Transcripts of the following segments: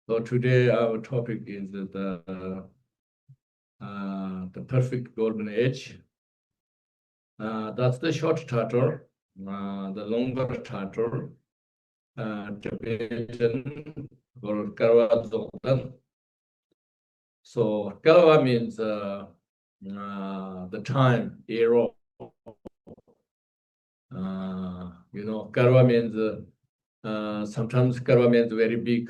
So today our topic is the perfect golden age. That's the short title. The longer title, Tibetan or Karwa Dzokden. So Karwa means the time, era. Karwa means sometimes Karwa means very big,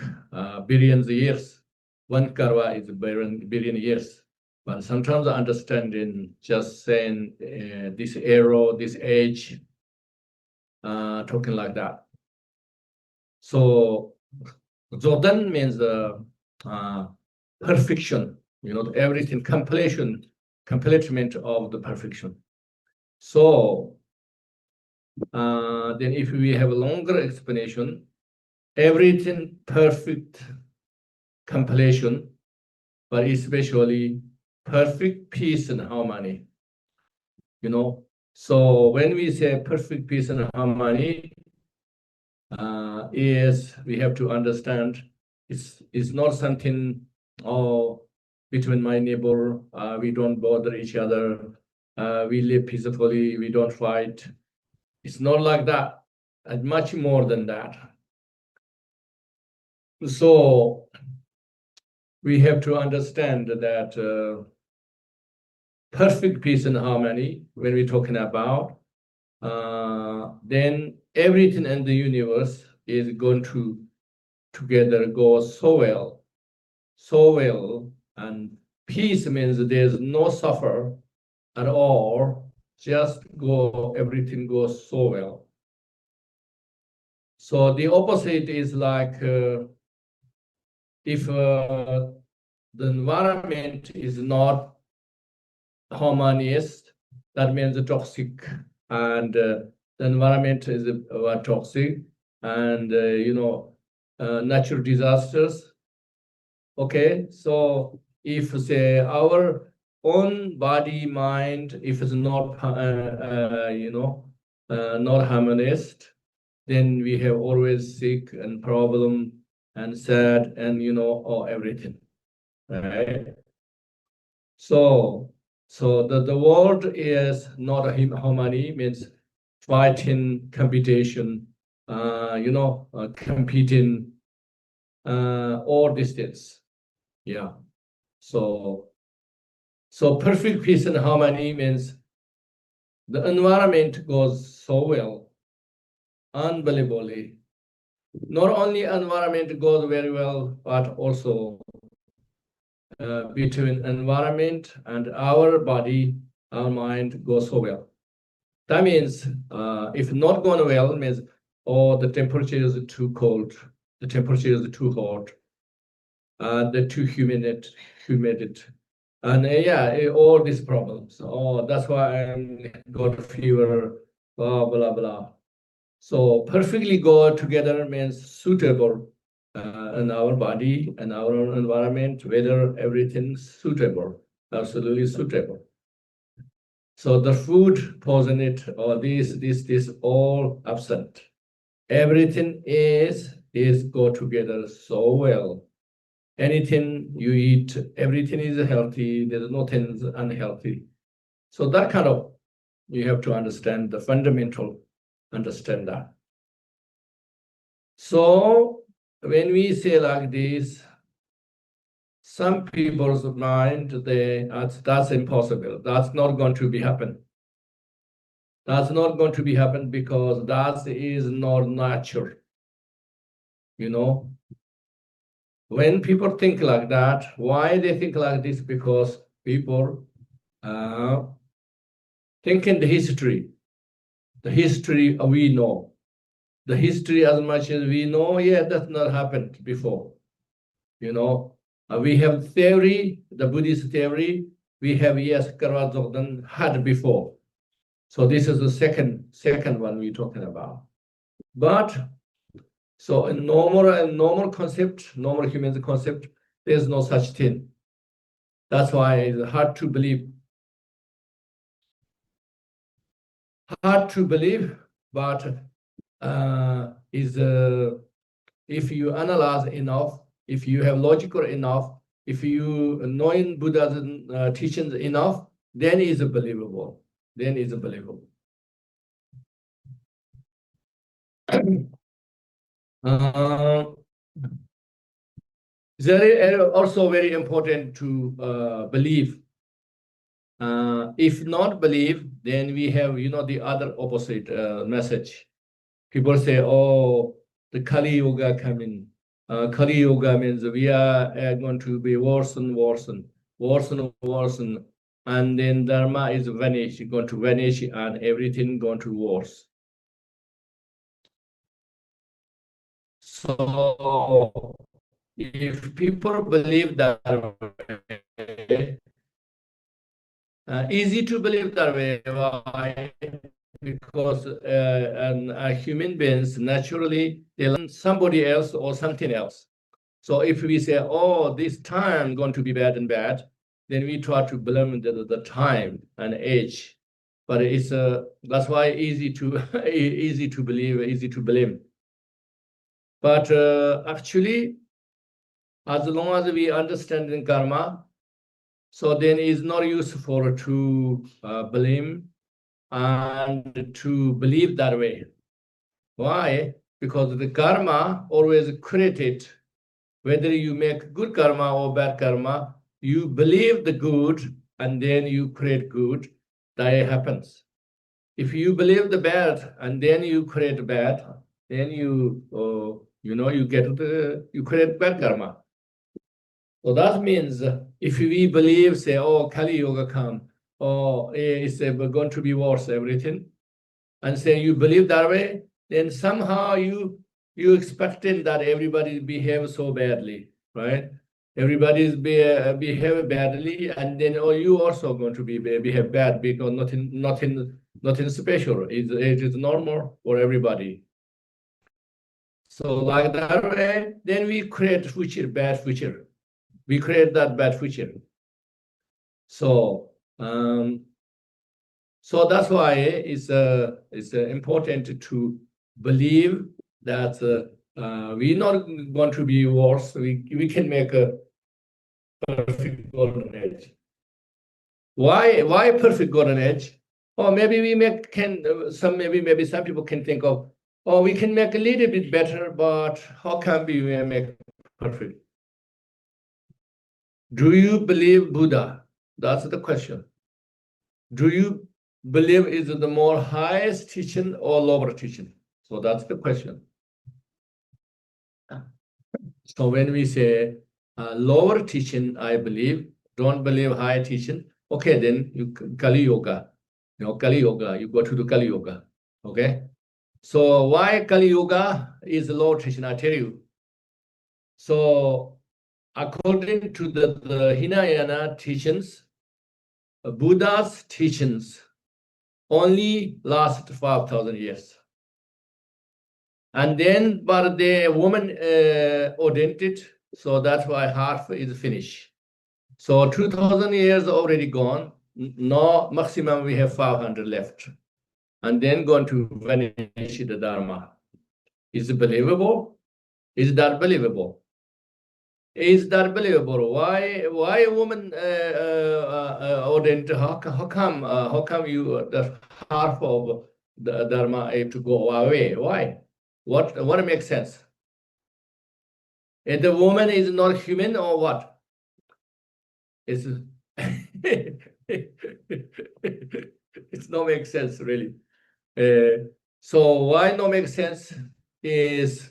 billions of years. One Karwa is a billion years. But sometimes understanding just saying this era, this age, talking like that. So Dzogden means perfection, everything, completion of the perfection. So then if we have a longer explanation, everything perfect completion, but especially perfect peace and harmony. So when we say perfect peace and harmony, is we have to understand it's not something between my neighbor, we don't bother each other, we live peacefully, we don't fight. It's not like that, and much more than that. So we have to understand that perfect peace and harmony, when we're talking about, then everything in the universe is going to together go so well, and peace means there's no suffer at all, just everything goes so well. So the opposite is like if the environment is not harmonious, that means toxic, and the environment is toxic, and natural disasters. Okay, so if say our own body, mind, if it's not not harmonious, then we have always sick and problem and sad and everything, right? So the world is not a harmony, means fighting, competition, competing, all distance. Yeah. So perfect peace and harmony means the environment goes so well, unbelievably. Not only environment goes very well, but also between environment and our body, our mind goes so well. That means if not going well, means the temperature is too cold, the temperature is too hot, the too humid, and all these problems. That's why I got a fever, blah blah blah. So perfectly go together means suitable in our body and our environment, whether everything's suitable, absolutely suitable. So the food poison it, or this all absent. Everything is go together so well. Anything you eat, everything is healthy. There's nothing unhealthy. So that kind of, you have to understand the fundamental, understand that. So when we say like this, some people's mind, that's impossible. That's not going to be happen. That's not going to be happen because that is not natural. When people think like that, why they think like this? Because people think in the history we know. The history as much as we know, that's not happened before. We have theory, the Buddhist theory, we have, yes, Karwa Dzokden had before. So this is the second one we're talking about. But so a normal concept, normal human concept, there's no such thing. That's why it's hard to believe. Hard to believe, but if you analyze enough, if you have logical enough, if you knowing Buddha's teachings enough, then is believable. Then is believable. Also very important to believe. If not believe, then we have, the other opposite message. People say, oh, the Kali Yuga coming. Kali Yuga means we are going to be worsen, and then Dharma is going to vanish, and everything going to worse. So if people believe that way, easy to believe that way. Why? Because human beings naturally they learn somebody else or something else. So if we say, oh, this time going to be bad and bad, then we try to blame the time and age. But it's that's why easy to easy to believe, easy to blame. But actually, as long as we understand in karma, so then it's not useful to blame and to believe that way. Why? Because the karma always created. Whether you make good karma or bad karma, you believe the good and then you create good, that happens. If you believe the bad and then you create bad, then you create bad karma. So that means if we believe, say, oh, Kali Yuga come, or it's going to be worse, everything, and say you believe that way, then somehow you expecting that everybody behave so badly, right? Everybody's behave badly, and then you also going to behave bad because nothing special. It is normal for everybody. So like that way, then we create bad future. We create that bad future. So so that's why it's important to believe that we're not going to be worse. We can make a perfect golden age. Why perfect golden age? Or maybe we maybe some people can think of, oh, we can make a little bit better, but how can we make perfect? Do you believe Buddha? That's the question. Do you believe is the more highest teaching or lower teaching? So that's the question. So when we say lower teaching, I believe, don't believe high teaching, okay, then you Kali Yoga, Kali Yoga, you go to the Kali Yoga, okay? So why Kali Yoga is lower teaching? I tell you. So according to the Hinayana teachings, Buddha's teachings only last 5,000 years. And then, but the woman ordained it, so that's why half is finished. So 2,000 years already gone. Now maximum we have 500 left, and then going to vanish the Dharma. Is it believable? Is that believable? Is that believable? Why a woman ordained? How come you the half of the Dharma have to go away? Why? What makes sense? If the woman is not human or what? It's it's not make sense really. So why not make sense is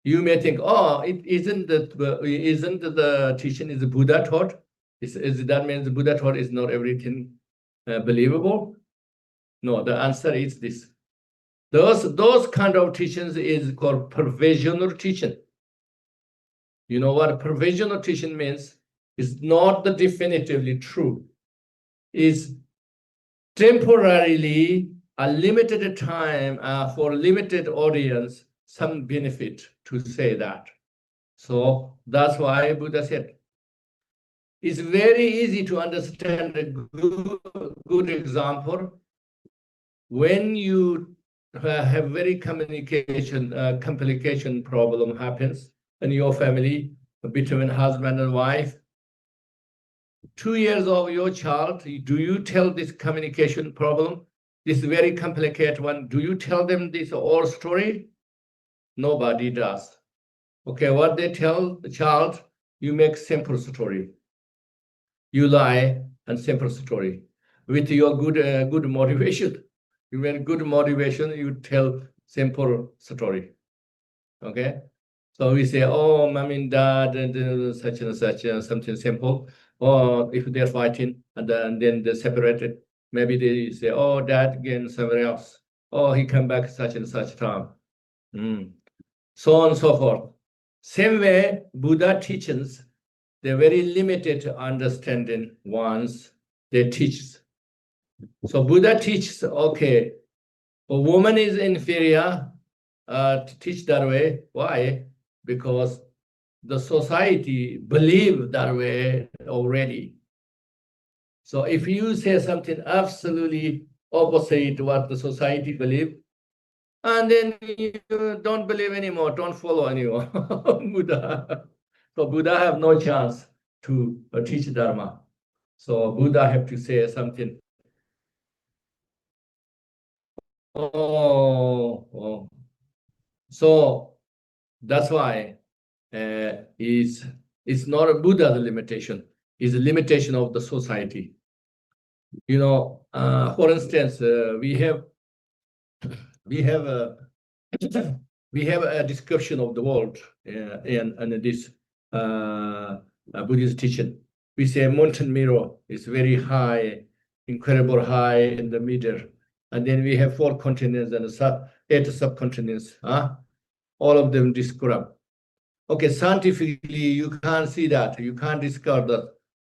you may think, oh, it isn't the teaching is the Buddha taught? Is that means the Buddha taught is not everything believable? No, the answer is this. Those kind of teachings is called provisional teaching. You know what provisional teaching means? It's not the definitively true. It's temporarily a limited time for a limited audience, some benefit to say that. So that's why Buddha said, it's very easy to understand a good example when you have very communication problem happens. in your family between husband and wife. 2 years of your child, do you tell this communication problem, this very complicated one, do you tell them this whole story? Nobody does. Okay, what they tell the child, you make simple story. You lie and simple story. With your good motivation, you make good motivation, you tell simple story. Okay? So we say, oh, mom and dad, and such and such, something simple. Or if they're fighting and then they're separated, maybe they say, oh, dad again somewhere else. Oh, he come back such and such time. So on and so forth. Same way, Buddha teachings, they're very limited understanding ones they teach. So Buddha teaches, okay, a woman is inferior, to teach that way. Why? Because the society believe that way already. So if you say something absolutely opposite what the society believe, and then you don't believe anymore, don't follow anymore Buddha. So Buddha have no chance to teach Dharma. So Buddha have to say something. Oh. So that's why it's not a Buddha's limitation, it's a limitation of the society. You know, for instance, we have a we have a description of the world in this Buddhist teaching. We say mountain mirror is very high, incredible high in the middle, and then we have 4 continents and 8 subcontinents. All of them described. Okay, scientifically you can't see that, you can't discover that.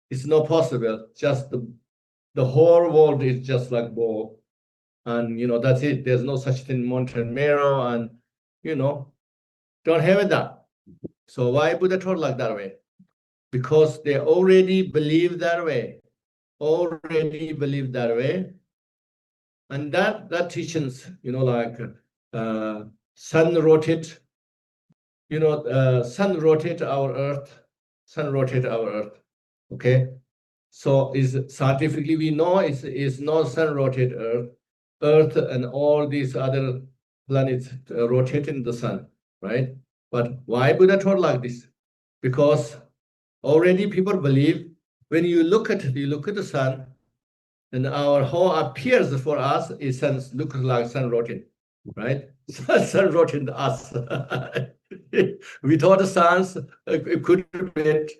It's not possible. Just the whole world is just like ball. And that's it. There's no such thing mountain mirror, and don't have it that. So why Buddha taught like that way? Because they already believe that way. And that teachings, like sun rotate, sun rotate our earth. Okay. So is scientifically we know is not sun rotate earth and all these other planets rotate in the sun, right? But why Buddha taught like this? Because already people believe when you look at the sun, and our whole appears for us is sun looks like sun rotating, right? Sun rotating us. Without the suns equipment,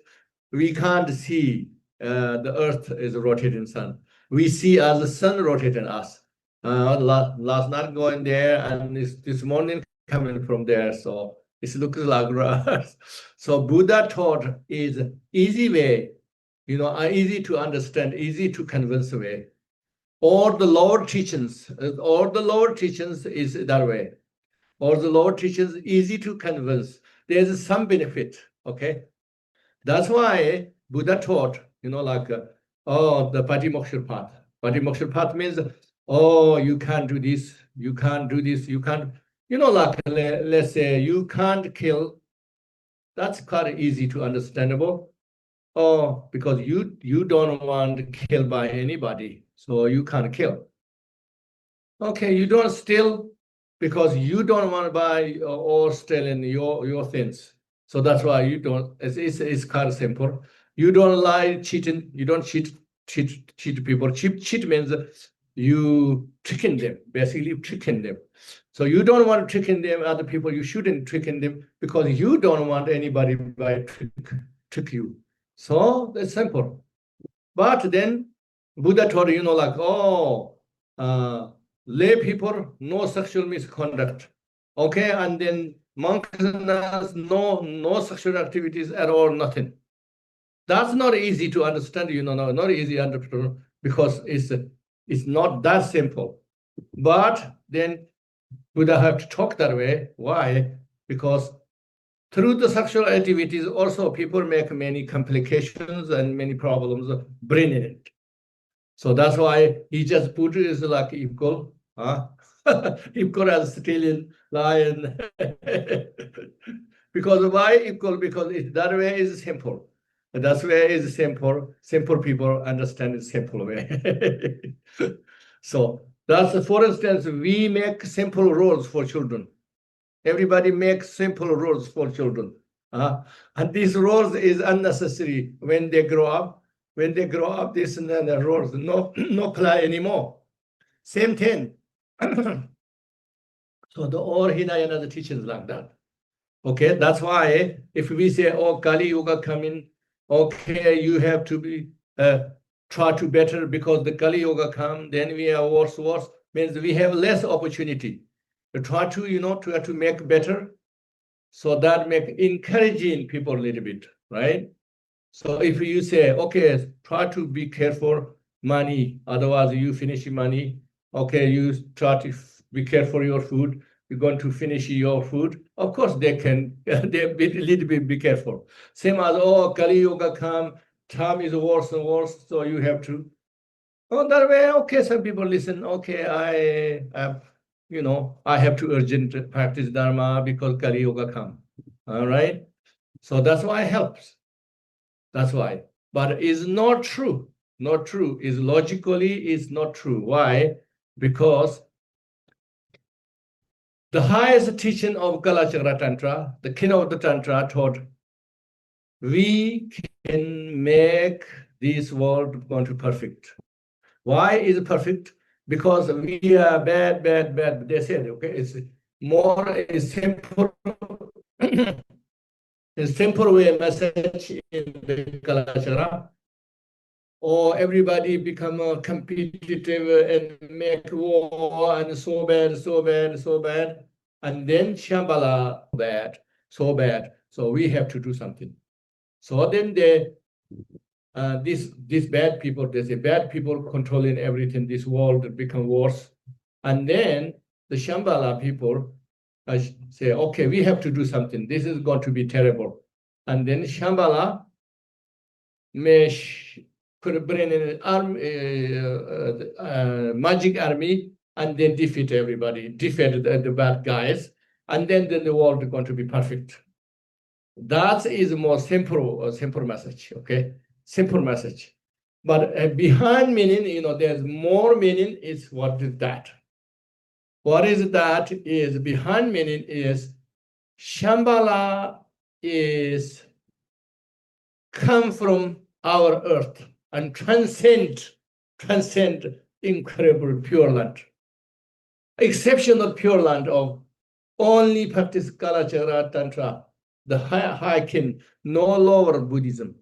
we can't see the earth is rotating sun. We see as the sun rotating us. Last night going there, and this morning coming from there. So it looks like us. So Buddha taught is easy way, easy to understand, easy to convince way. All the lower teachings is that way. All the lower teachings easy to convince. There's some benefit, okay? That's why Buddha taught, like, the Patimokkha path. Patimokkha path means, you can't do this, you can't do this, you can't, like, let's say you can't kill. That's quite easy to understandable. Because you don't want to kill by anybody, so you can't kill. Okay, you don't steal because you don't want to buy or stealing your things. So that's why you don't. It's kind of simple. You don't lie, cheating. You don't cheat people. Cheat means you tricking them, basically tricking them. So you don't want to tricking them, other people. You shouldn't tricking them because you don't want anybody by trick you. So that's simple. But then Buddha taught, like, lay people, no sexual misconduct. Okay, and then monks, no sexual activities at all, nothing. That's not easy to understand, not easy to understand because it's not that simple. But then Buddha have to talk that way. Why? Because through the sexual activities, also people make many complications and many problems bringing it. So that's why he just put it as like equal, equal as stealing, lion, Because why equal? Because that way is simple. That way is simple. Simple people understand it simple way. So that's, for instance, we make simple rules for children. Everybody makes simple rules for children. And these rules is unnecessary when they grow up. When they grow up, this and then the rules no apply anymore. Same thing. So the all Hinayana teachings like that. Okay, that's why if we say, oh, Kali Yuga coming, okay, you have to be try to better because the Kali Yuga come, then we are worse, means we have less opportunity. We try to make better, so that make encouraging people a little bit, right? So if you say, okay, try to be careful money, otherwise you finish money. Okay, you try to be careful your food. You're going to finish your food. Of course, they can. They be a little bit be careful. Same as, oh, Kali Yuga come, time is worse and worse, so you have to. Oh, that way, okay. Some people listen. Okay, I have to urgent practice Dharma because Kali Yuga come. All right. So that's why it helps. That's why. But it's not true. Not true. Is logically is not true. Why? Because the highest teaching of Kalachakra Tantra, the king of the Tantra, taught we can make this world going to perfect. Why is it perfect? Because we are bad. They said, okay, it's more a simple, a simple way message in the Kalachakra. Or everybody become competitive and make war and so bad. And then Shambhala so bad. So we have to do something. So then these bad people, they say bad people controlling everything, this world become worse. And then the Shambhala people say, okay, we have to do something. This is going to be terrible. And then Shambhala could bring in an army, magic army, and then defeat everybody, defeat the bad guys, and then the world is going to be perfect. That is a more simple message, okay? Simple message. But behind meaning, there's more meaning is what is that? What is that is behind meaning is Shambhala is come from our earth and transcend incredible Pure Land. Exceptional Pure Land of only practice Kalachakra Tantra, the high king, no lower Buddhism,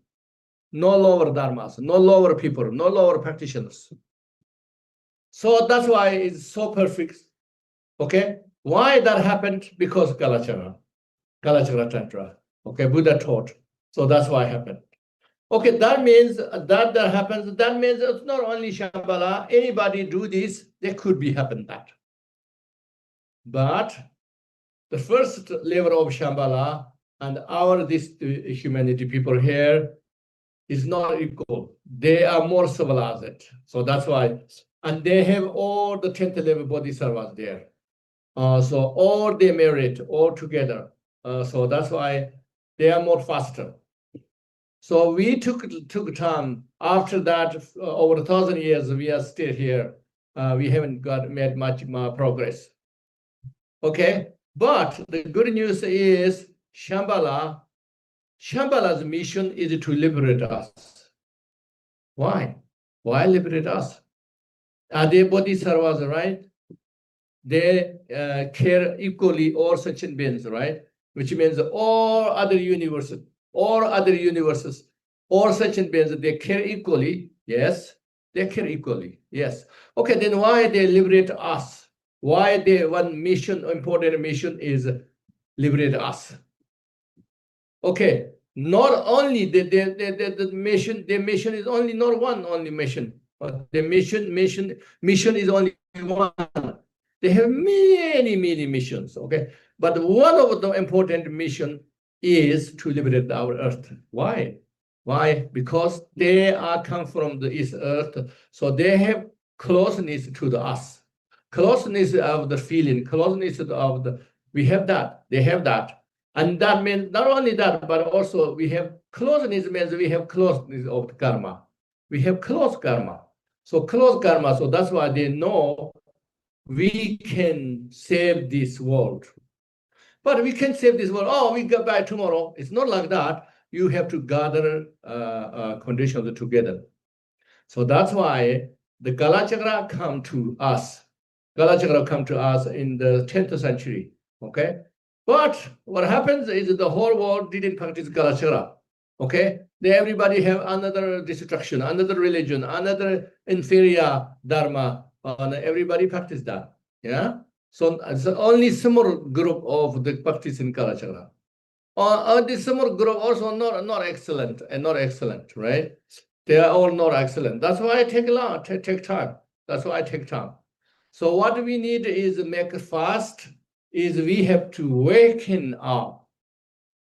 no lower Dharmas, no lower people, no lower practitioners. So that's why it's so perfect. Okay, why that happened? Because Kalachakra Tantra. Okay, Buddha taught. So that's why it happened. Okay, that means that happens. That means it's not only Shambhala. Anybody do this, there could be happen that. But the first level of Shambhala and this humanity people here is not equal. They are more civilized. So that's why. And they have all the 10th level Bodhisattvas there. So all they merit all together. So that's why they are more faster. So we took time. After that, over 1,000 years, we are still here. We haven't made much more progress. Okay, but the good news is Shambhala's mission is to liberate us. Why? Why liberate us? Are they Bodhisattvas, right? They care equally all sentient beings, right? Which means all other universes, all sentient beings, they care equally. Yes, they care equally. Yes. Okay, then why they liberate us? Why one mission, important mission is liberate us? Okay, not only the mission, their mission is only not one only mission. The mission is only one. They have many missions, okay? But one of the important mission is to liberate our earth. Why? Why? Because they are come from the East Earth, so they have closeness to us, closeness of the feeling, closeness of the, we have that, they have that. And that means not only that, but also we have closeness means we have closeness of the karma. We have close karma. So close karma, so that's why they know we can save this world. But we can save this world. Oh, we go by tomorrow. It's not like that. You have to gather conditions together. So that's why the Kalachakra come to us. Kalachakra come to us in the 10th century. Okay. But what happens is the whole world didn't practice Kalachakra. Okay. Everybody have another destruction, another religion, another inferior Dharma, and everybody practice that. Yeah. So it's only small group of the practice in Kalachakra. This small group also not excellent and not excellent, right? They are all not excellent. That's why I take long, take time. That's why I take time. So what we need is make fast. Is we have to waken up.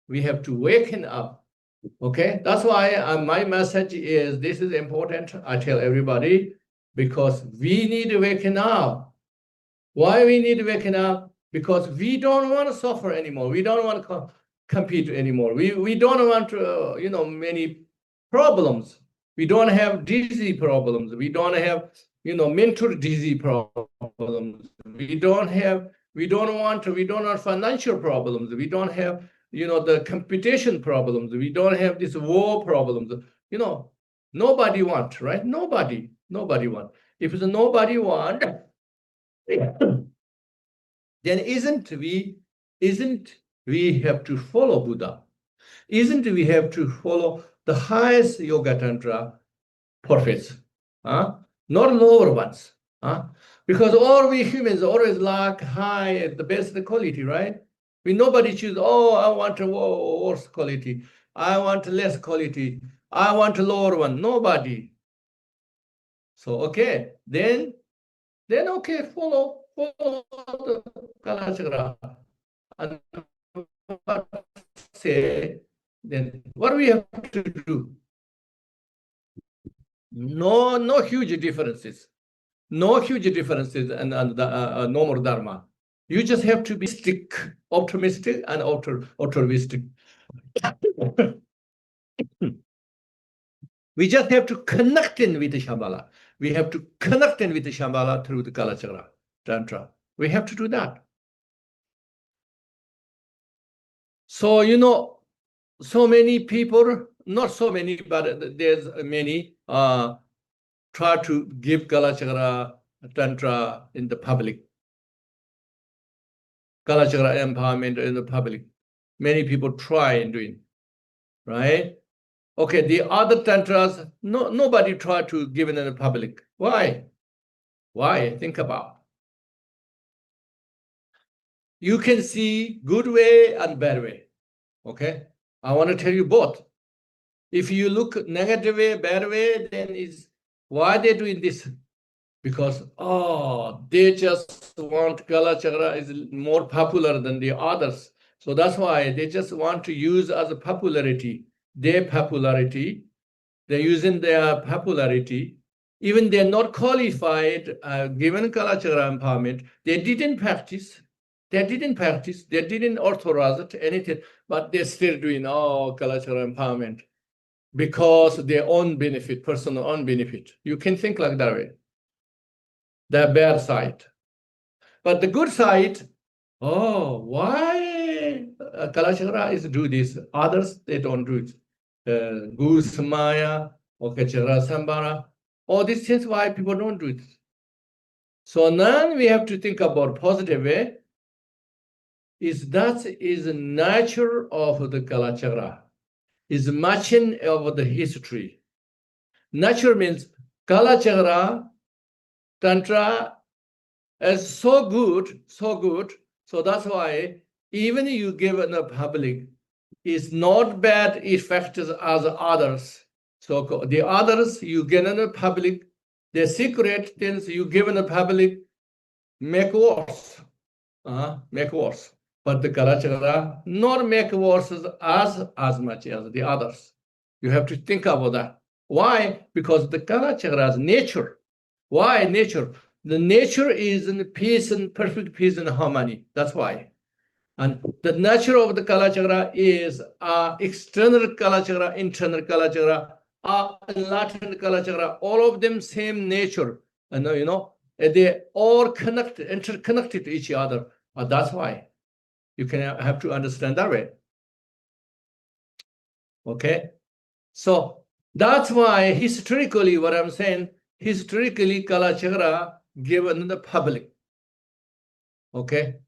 We have to waken up. Okay, that's why my message is this is important. I tell everybody because we need to waken up. Why we need to waken up? Because we don't want to suffer anymore. We don't want to compete anymore. We don't want to, many problems. We don't have disease problems. We don't have, mental disease problems. We don't want financial problems. We don't have, the competition problems. We don't have this war problems. Nobody want, right? Nobody want. If it's nobody want, then isn't we have to follow Buddha? Isn't we have to follow the highest Yoga Tantra prophets? Not lower ones. Because all we humans always lack high, the best quality, right? Nobody choose, I want a worse quality. I want less quality. I want a lower one. Nobody. So, okay, then okay, follow the Kalachakra. And say, then what we have to do? No huge differences. No huge differences and the normal Dharma. You just have to be optimistic and altruistic. We just have to connect in with the Shambhala. We have to connect in with the Shambhala through the Kalachakra Tantra. We have to do that. So, so many people, not so many, but there's many, try to give Kalachakra Tantra in the public. Kalachakra empowerment in the public. Many people try and doing, right? Okay, the other tantras, nobody try to give it in the public. Why? Why? Think about. You can see good way and bad way. Okay, I want to tell you both. If you look negative way, bad way, then is why they're doing this? Because they just want Kalachakra is more popular than the others. So that's why they just want to use as a popularity. Their popularity, they're using their popularity. Even they're not qualified, given Kalachakra empowerment, they didn't practice. They didn't authorize anything, but they're still doing Kalachakra empowerment because their own benefit, personal own benefit. You can think like that way. The bad side. But the good side, why Kalachakra is do this? Others, they don't do it. Goose Maya, Okachara Sambara, all these things why people don't do it. So now we have to think about positive way. That is the nature of the Kalachakra. Is matching of the history. Nature means Kalachakra Tantra is so good. So that's why even you give in the public, is not bad effect as others. So the others you give in the public, the secret things you give in the public make worse. Make worse. But the Kalachakra not make worse as much as the others. You have to think about that. Why? Because the Kalachakra's nature. Why nature? The nature is in peace and perfect peace and harmony. That's why. And the nature of the Kalachakra is external Kalachakra, internal Kalachakra, enlightened Kalachakra, all of them same nature. And they all interconnected to each other. That's why you can have to understand that way. Okay, so that's why historically, what I'm saying, historically Kalachakra given the public. Okay,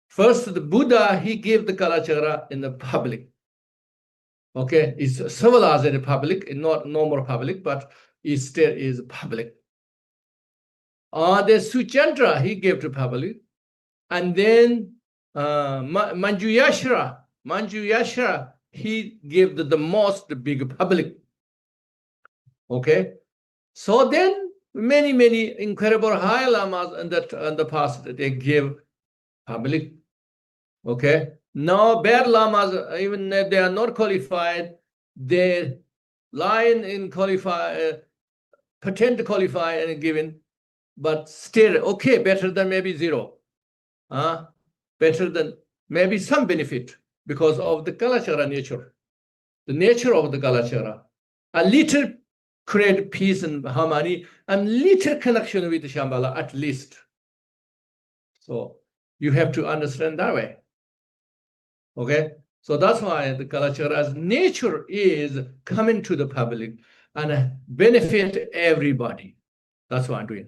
first the Buddha, he gave the Kalachakra in the public. Okay, it's civilized in the public, not normal public, but it still is public. The Suchandra, he gave to public, and then Manjuyashra, he gave the most big public. Okay, so then many incredible high lamas in the past, they give public. Okay, now bad lamas, even if they are not qualified, they lie in qualify, pretend to qualify and given, but still okay, better than maybe zero. Better than maybe some benefit because of the Kalachakra nature, the nature of the Kalachakra. A little create peace and harmony, and little connection with Shambhala at least. So you have to understand that way. Okay, so that's why the Kalachakra's nature is coming to the public and benefit everybody. That's what I'm doing.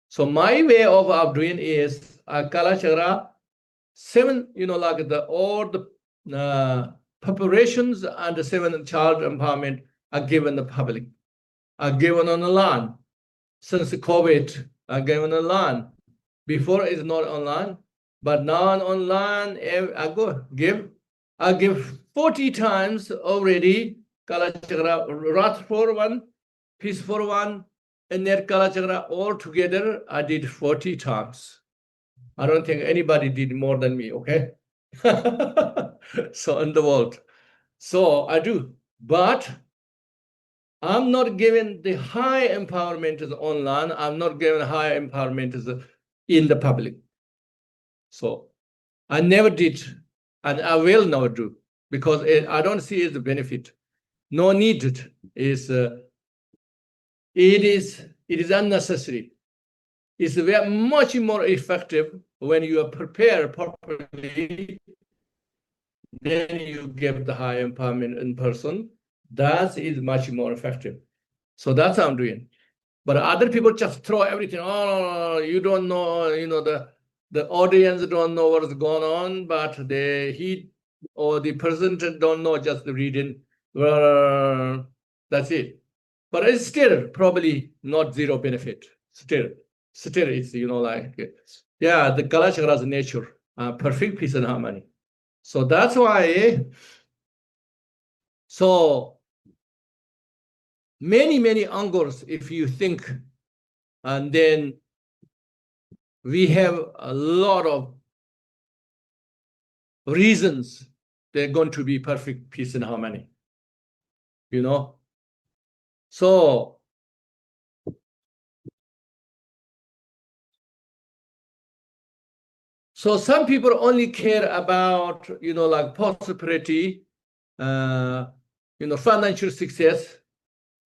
So my way of doing is Kalachakra, 7, like all the preparations and the 7 child empowerment are given the public, are given on the land. Since COVID, are given on land. Before it's not online, but now online, I give 40 times already Kalachakra, Wrath for one, Peace for one, and that Kalachakra all together, I did 40 times. I don't think anybody did more than me, okay? So in the world. So I do, but I'm not given the high empowerment as online. I'm not given high empowerment as in the public. So I never did, and I will never do, because I don't see it as a benefit. No need it is. It is unnecessary. It's very much more effective when you are prepared properly. Then you give the high empowerment in person. That is much more effective. So that's what I'm doing. But other people just throw everything. Oh, no, you don't know. The audience don't know what's going on, but he or the person don't know, just the reading. That's it. But it's still probably not zero benefit. Still it's yeah, the Kalachakra's nature, perfect peace and harmony. So that's why. So many angles, if you think, and then we have a lot of reasons they're going to be perfect peace and harmony. So some people only care about, like prosperity, financial success.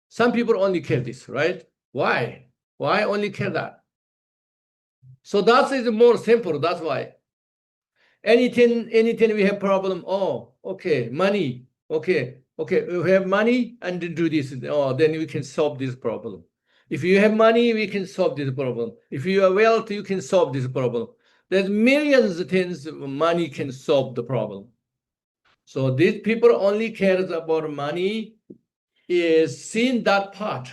Some people only care this, right? Why? Why only care that? So that is more simple. That's why. Anything we have problem. Oh, okay, money. Okay, we have money and do this. Oh, then we can solve this problem. If you have money, we can solve this problem. If you are wealthy, you can solve this problem. There's millions of things money can solve the problem. So these people only cares about money, is seeing that part.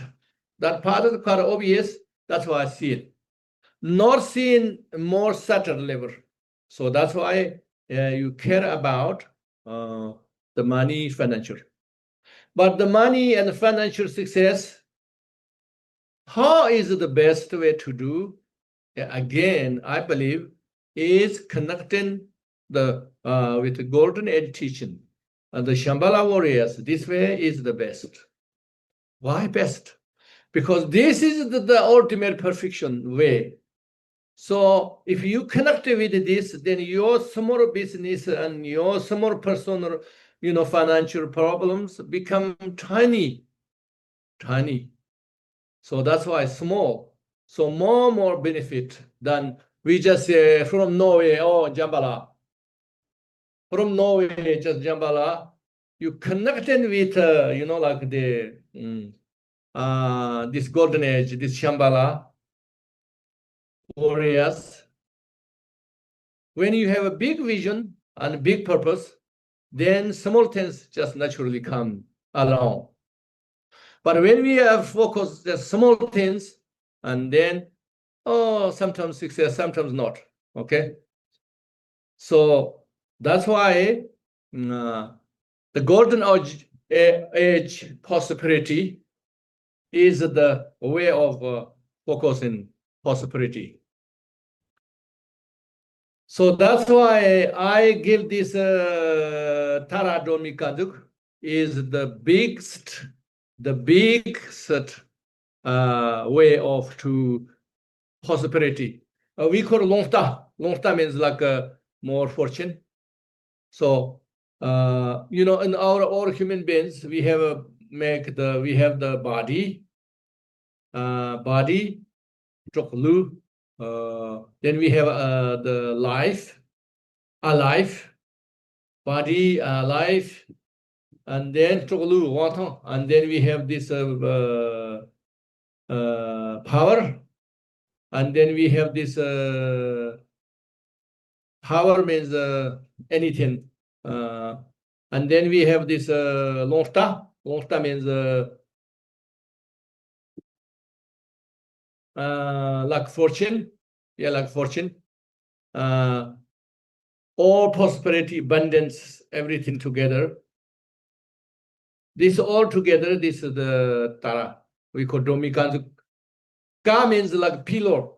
That part is quite obvious. That's why I see it. Not seeing more subtle level. So that's why you care about the money, financial. But the money and the financial success, how is the best way to do? Again, I believe is connecting with the golden age teaching and the Shambhala warriors. This way is the best. Why best? Because this is the ultimate perfection way. So if you connect with this, then your small business and your small personal, financial problems become tiny, tiny. So that's why small. So more benefit than we just say from Norway, oh, Shambhala. From Norway, just Shambhala. You connected with, like this golden age, this Shambhala warriors. When you have a big vision and a big purpose, then small things just naturally come along. But when we have focused the small things, and then, sometimes success, sometimes not. Okay. So that's why the golden age prosperity is the way of focusing prosperity. So that's why I give this Tara Domi Kaduk is the biggest way of to prosperity. We call longta. Longta means like more fortune. So in all human beings, we have the body, choklu. Then we have the life, alive, body, life, and then choklu water, and then we have this power, and then we have this power means anything, and then we have this longta. Longta means like fortune, like fortune, all prosperity, abundance, everything together. This all together, this is the Tara. We call Domikanzu. Ka means like pillar,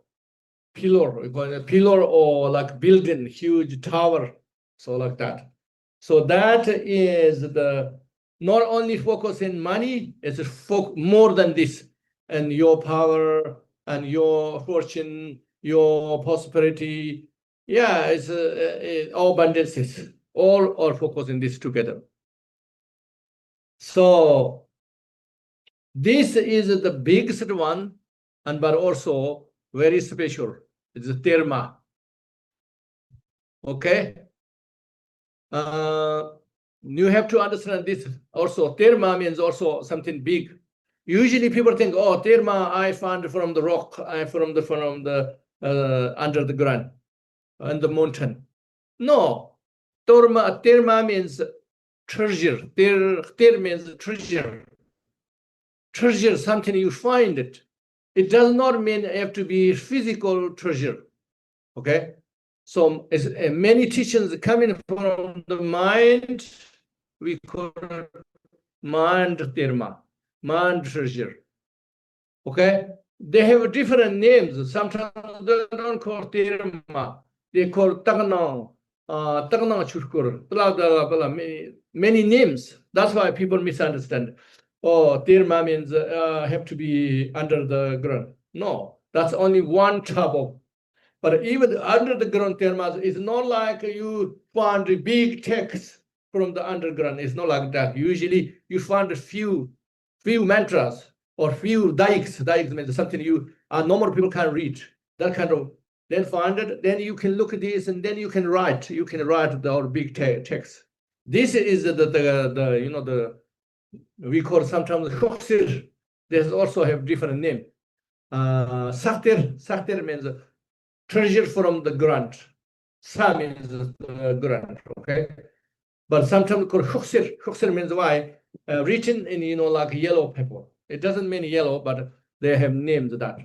we call it pillar or like building, huge tower, so like that. So that is the not only focus in money, it's more than this, and your power and your fortune, your prosperity. Yeah, it's all abundances, all focus in this together. So this is the biggest one, but also very special. It's a Dharma. Okay. You have to understand this also. Dharma means also something big. Usually people think, oh, Dharma I found from the rock, from the under the ground and the mountain. No, Dharma means treasure. There means treasure. Treasure, something you find it. It does not mean it have to be physical treasure. Okay. So many teachings coming from the mind, we call it mind dharma, mind treasure. Okay. They have different names. Sometimes they don't call dharma. They call tagnang, churkur, blah, blah, blah, many names. That's why people misunderstand. Oh, dharma means have to be under the ground. No, that's only one trouble. But even under the ground thermas, it's not like you find a big text from the underground. It's not like that. Usually you find a few mantras or few dikes. Dikes means something normal people can't read. That kind of, then find it, then you can look at this and then you can write. You can write the big text. This is we call sometimes Hoksir. They also have different name. Saktir means treasure from the ground. Sa means ground, okay? But sometimes called Hoksir. Hoksir means why? Written in, like yellow paper. It doesn't mean yellow, but they have named that.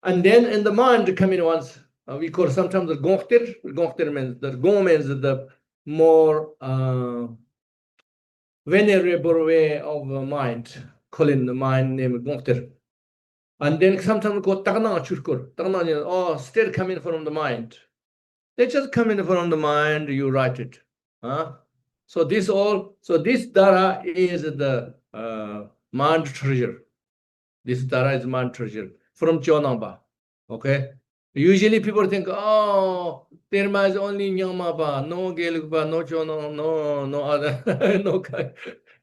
And then in the mind coming ones, we call sometimes the Gongtir. Gongtir means the Gong means the more venerable way of mind, calling the mind named Gongtir. And then sometimes we call Tagna Churkur. Tagna, still coming from the mind. They just come in from the mind, you write it. So this Dara is the mind treasure. This Dara is mind treasure from Chonamba. Okay. Usually people think, oh, Terma is only Nyamapa, no Gelugpa, no Chono, no other, no.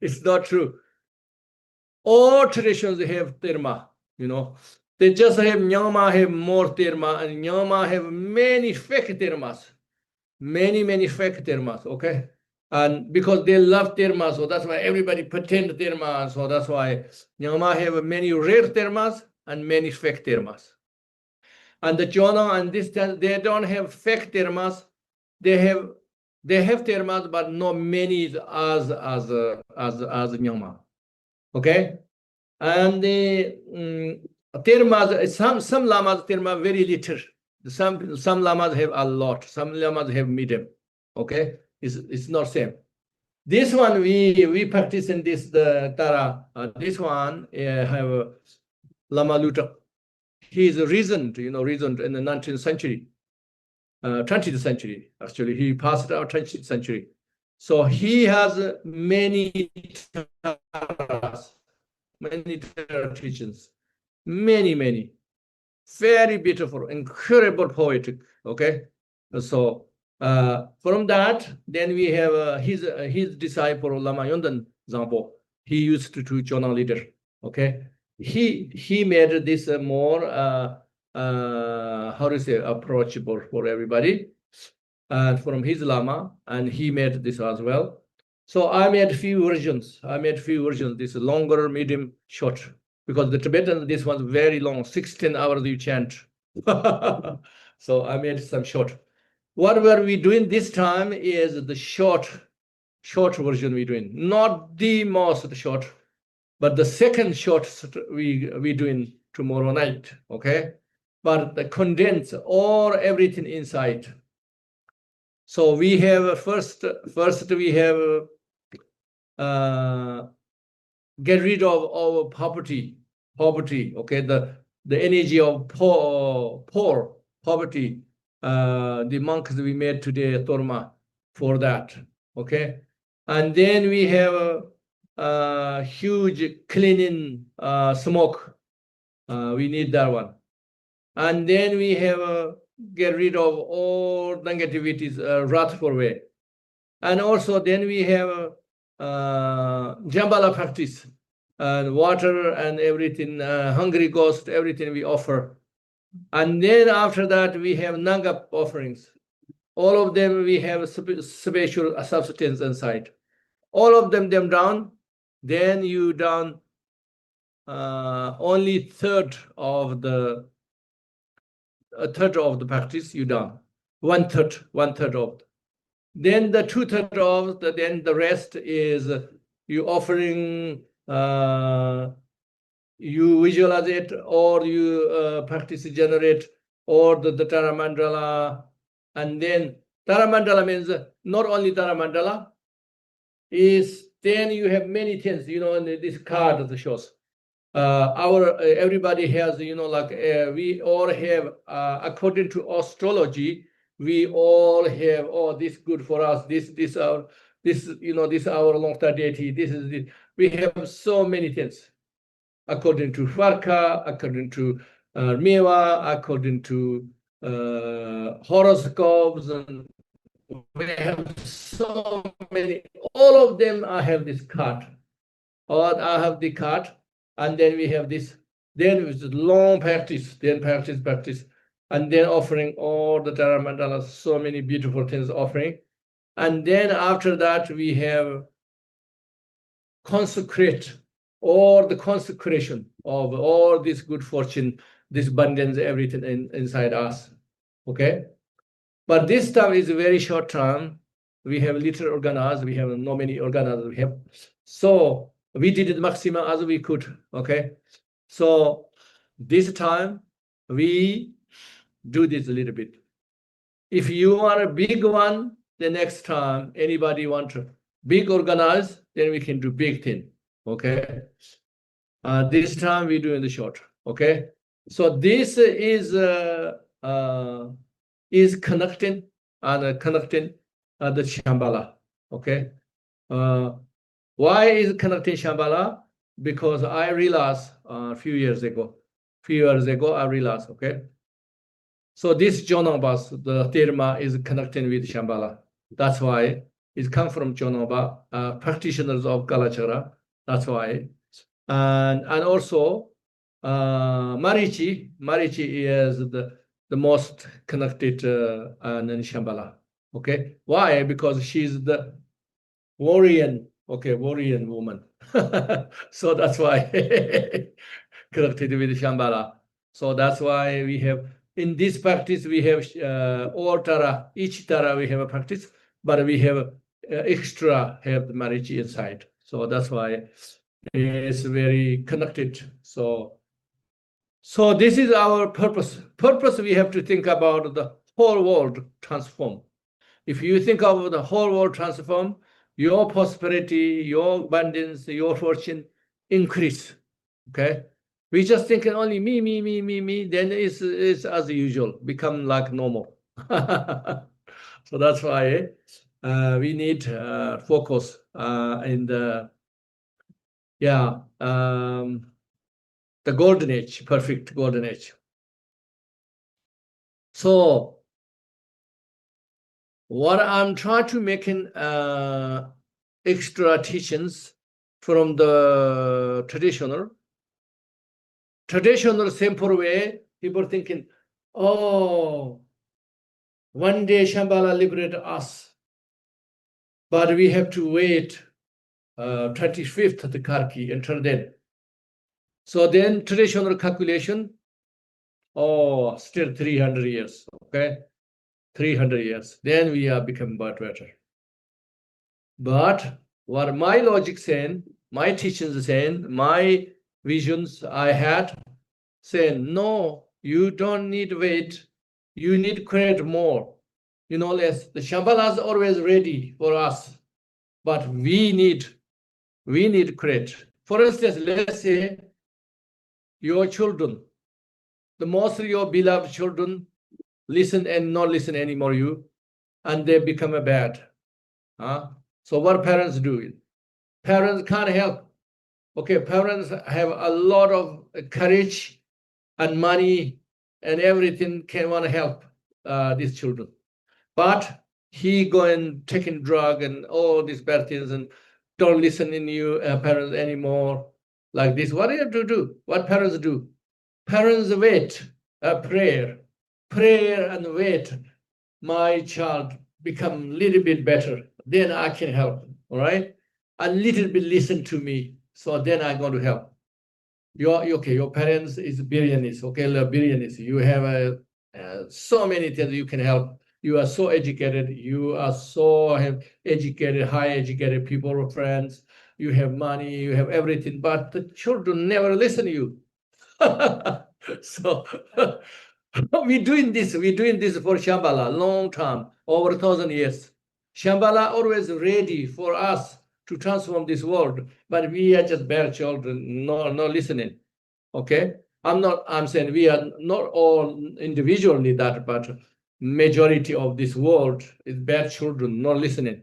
It's not true. All traditions have Terma, They just have Nyama have more Terma, and Nyama have many fake Termas, many fake Termas, okay? And because they love Terma, so that's why everybody pretend Terma, so that's why Nyama have many rare Termas and many fake Termas. And the Jono and this, they don't have fake Termas, they have Termas, but not many as Nyama, okay? And the termas, some lamas terma very little. Some lamas have a lot. Some lamas have medium. Okay, it's not same. This one we practice in this the Tara. This one have Lama Luta. He is reasoned, reasoned in the 19th century, 20th century. Actually, he passed out 20th century. So he has many taras, many teachings, many, very beautiful, incredible poetic. Okay, so from that, then we have his disciple Lama Yondan Zampo. He used to Chona leader. Okay, he made this more how to say approachable for everybody, from his Lama, and he made this as well. So I made few versions. This longer, medium, short, because the Tibetan, this was very long, 16 hours you chant. So I made some short. What were we doing this time is the short version we doing, not the most short, but the second short we doing tomorrow night, okay? But the condense all everything inside. So we have first we have get rid of our poverty, okay? The energy of poor poverty, the monks we made today, Torma, for that, okay? And then we have huge cleaning smoke. We need that one. And then we have get rid of all negativities, wrathful way. And also then we have Shambhala practice, and water and everything, hungry ghost, everything we offer. And then after that, we have Nanga offerings. All of them, we have special substance inside. All of them down, then you down only a third of the practice you done. One third of. Then the 2/3 of then the rest is you offering, you visualize it, or you practice generate, or the Tara Mandala. And then Tara Mandala means not only Tara Mandala, is then you have many things, in this card that shows. Everybody has, like we all have, according to astrology, we all have, this good for us, this our long-term deity, this is it. We have so many things according to Varka, according to Miwa, according to horoscopes, and we have so many. All of them I have this card, or I have the card, and then we have this. Then it's long practice, then practice, and then offering all the Tara Mandalas, so many beautiful things offering. And then after that, we have consecrate, all the consecration of all this good fortune, this abundance, everything inside us, okay? But this time is a very short term. We have little organized, we have not many organized, we have. So we did the maximum as we could, okay? So this time we do this a little bit. If you want a big one, the next time anybody want to big organized, then we can do big thing, okay? This time we do in the short, okay? So this is connecting the Shambhala, okay? Why is connecting Shambhala? Because I realized a few years ago, I realized, okay? So this Jonobas, the Dharma is connected with Shambhala. That's why it comes from Jonoba, practitioners of Kalachakra. That's why. And also Marichi is the most connected in Shambhala. Okay, why? Because she's the warrior, warrior woman. So that's why connected with Shambhala. So that's why we have in this practice we have all Tara, each Tara we have a practice, but we have extra have the Marichi inside. So that's why it's very connected. So this is our purpose. Purpose we have to think about the whole world transform. If you think of the whole world transform, your prosperity, your abundance, your fortune increase. Okay, we just thinking only me. Then it's as usual, become like normal. So that's why we need focus in the the golden age, perfect golden age. So what I'm trying to make in extra teachings from the traditional simple way, people thinking, oh, one day Shambhala liberate us, but we have to wait 25th of the Karki until then. So then traditional calculation, still 300 years, okay? 300 years, then we are become better. But what my logic saying, my teachings saying, my visions I had, saying, no, you don't need wait, you need create more. Less. The Shambhala is always ready for us, but we need create. For instance, let's say your children, the most of your beloved children listen and not listen anymore and they become a bad. So what parents do? Parents can't help. Okay, parents have a lot of courage and money and everything can want to help these children. But he go and taking drug and all these bad things and don't listen in you parents anymore like this. What do you have to do? What parents do? Parents wait, prayer and wait. My child become a little bit better, then I can help, all right? A little bit listen to me, so then I'm going to help. Your parents is billionaires, billionaires. You have so many things you can help. You are so educated. You are so educated, high educated people, friends. You have money, you have everything, but the children never listen to you. So we're doing this for Shambhala long time, over 1,000 years. Shambhala always ready for us to transform this world, but we are just bad children, no listening. Okay, I'm saying we are not all individually that, but majority of this world is bad children, not listening.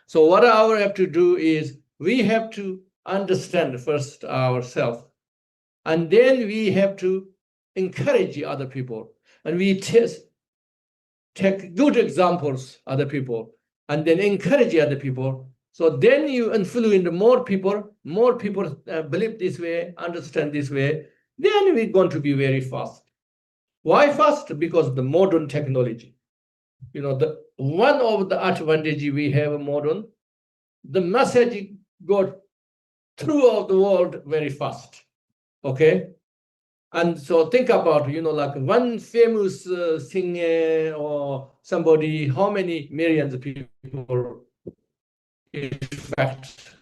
So what I have to do is we have to understand first ourselves, and then we have to encourage other people, and we take good examples other people, and then encourage other people. So then you influence more people believe this way, understand this way, then we're going to be very fast. Why fast? Because of the modern technology. The one of the advantage we have modern, the message got throughout the world very fast. Okay. And so think about, like one famous singer or somebody, how many millions of people, in fact.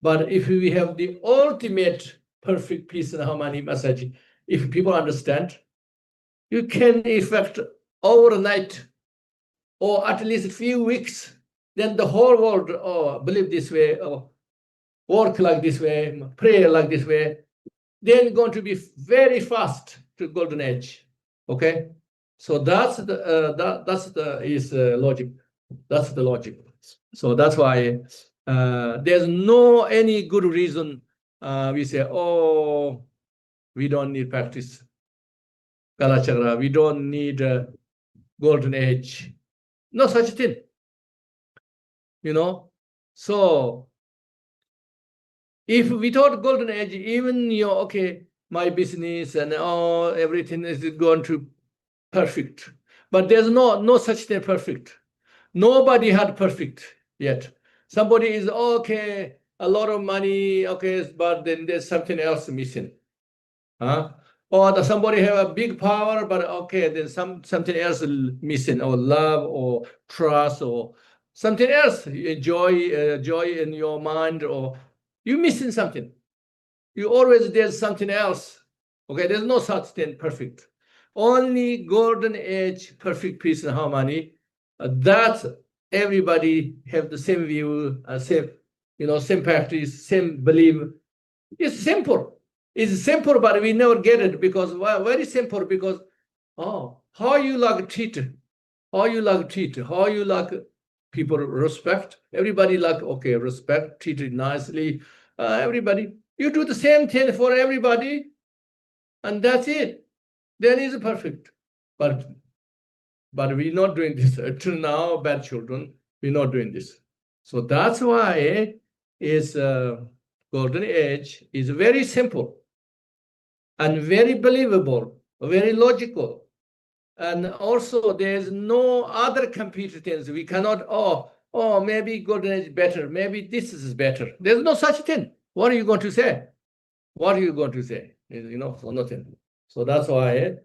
But if we have the ultimate perfect peace and harmony message, if people understand, you can effect overnight or at least a few weeks, then the whole world believe this way, or work like this way, pray like this way, then going to be very fast to golden age. Okay, so that's the logic. That's the logic. So that's why there's no any good reason we say, oh, we don't need practice. Kalachakra. We don't need a golden age. No such thing. So if without golden age, even okay, my business and everything is going to perfect. But there's no such thing perfect. Nobody had perfect yet. Somebody is okay, a lot of money, okay, but then there's something else missing. Or somebody have a big power, but okay, then something else missing, or love, or trust, or something else, joy in your mind, or you missing something. You always there's something else. Okay, there's no such thing perfect. Only golden age, perfect peace and harmony. That everybody have the same view, same practice, same belief. It's simple. It's simple, but we never get it because very simple. Because how you like treat, how you like people respect. Everybody like respect, treated nicely. Everybody, you do the same thing for everybody, and that's it. Then it's perfect. But we're not doing this till now. Bad children, we're not doing this. So that's why is golden age is very simple and very believable, very logical. And also there's no other computer things. We cannot, maybe golden age better, maybe this is better. There's no such thing. What are you going to say? What are you going to say? So nothing. So that's why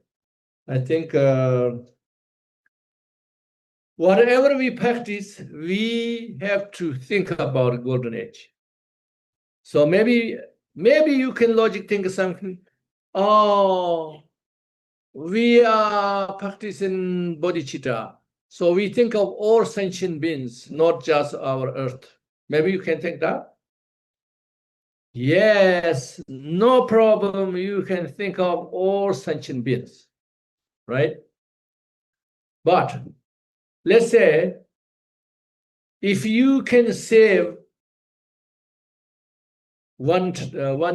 I think whatever we practice, we have to think about golden age. So maybe you can logic think something. We are practicing bodhicitta. So we think of all sentient beings, not just our earth. Maybe you can think that? Yes, no problem. You can think of all sentient beings, right? But let's say if you can save one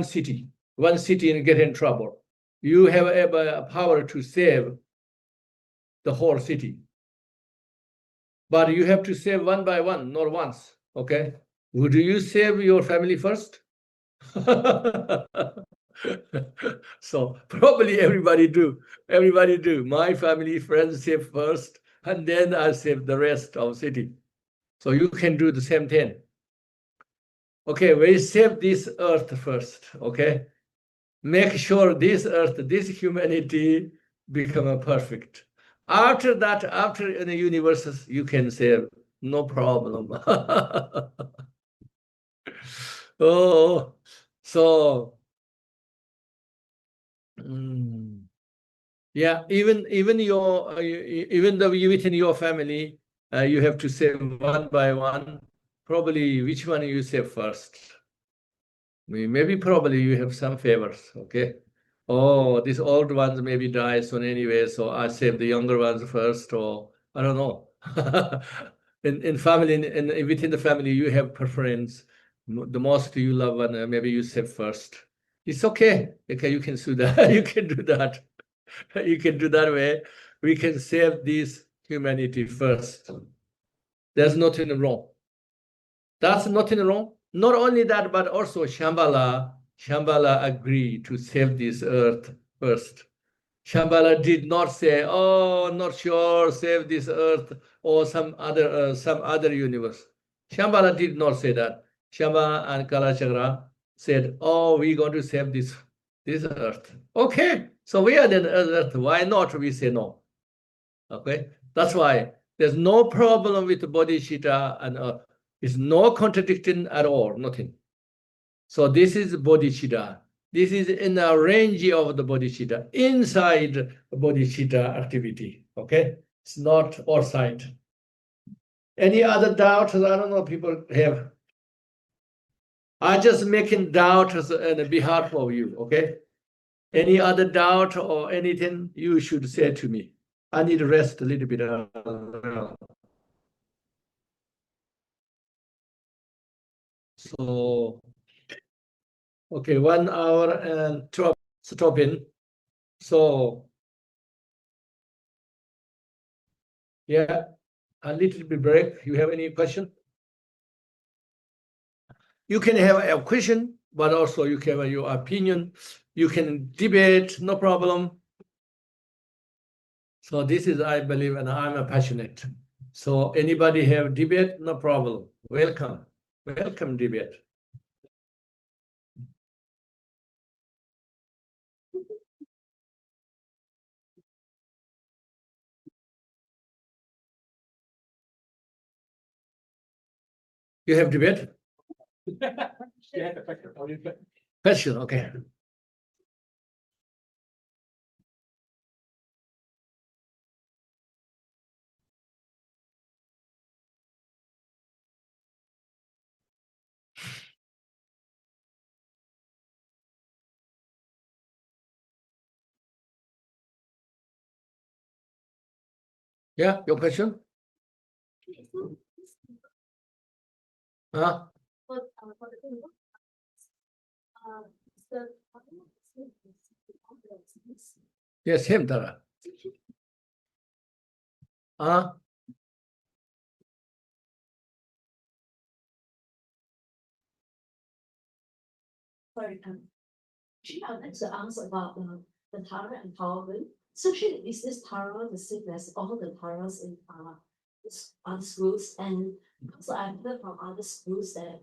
city and get in trouble, you have a power to save the whole city. But you have to save one by one, not once. Okay? Would you save your family first? So probably everybody do. My family, friends save first, and then I save the rest of city. So you can do the same thing. Okay, we save this earth first. Okay, make sure this earth, this humanity become perfect. After that, after in the universes, you can save, no problem. Oh, so yeah, even your even though you within your family, you have to save one by one. Probably which one you save first? Maybe probably you have some favors. Okay. Oh, these old ones maybe die soon anyway, so I save the younger ones first, or I don't know. In family, in within the family, you have preference. The most you love one, maybe you save first. It's okay. Okay, you can do that. You can do that. You can do that way. We can save this humanity first. There's nothing wrong. That's nothing wrong. Not only that, but also Shambhala agreed to save this earth first. Shambhala did not say, "Oh, not sure, save this earth or some other universe." Shambhala did not say that. Shambhala and Kalachakra said, "Oh, we're going to save this earth." Okay, so we are the earth. Why not? We say no. Okay, that's why there's no problem with bodhicitta and it's no contradiction at all, nothing. So this is bodhicitta. This is in the range of the bodhicitta, inside bodhicitta activity. Okay, it's not outside. Any other doubts? I don't know. People have. I just making doubts on behalf of you. Okay. Any other doubt or anything you should say to me? I need to rest a little bit. So, okay, 1 hour and 12 stopping. So Yeah, a little bit break. You have any question? You can have a question, but also you can have your opinion. You can debate, no problem. So this is, I believe, and I'm a passionate. So anybody have debate, no problem. Welcome. Welcome debate. You have debate? Question, okay. Yeah, your question? Huh? Yes, same Tara. Huh? Sorry, actually, I'd like to ask about the Tara empowerment. So, actually, is this Tara the same as all the Taras in other schools? And also, I've heard from other schools that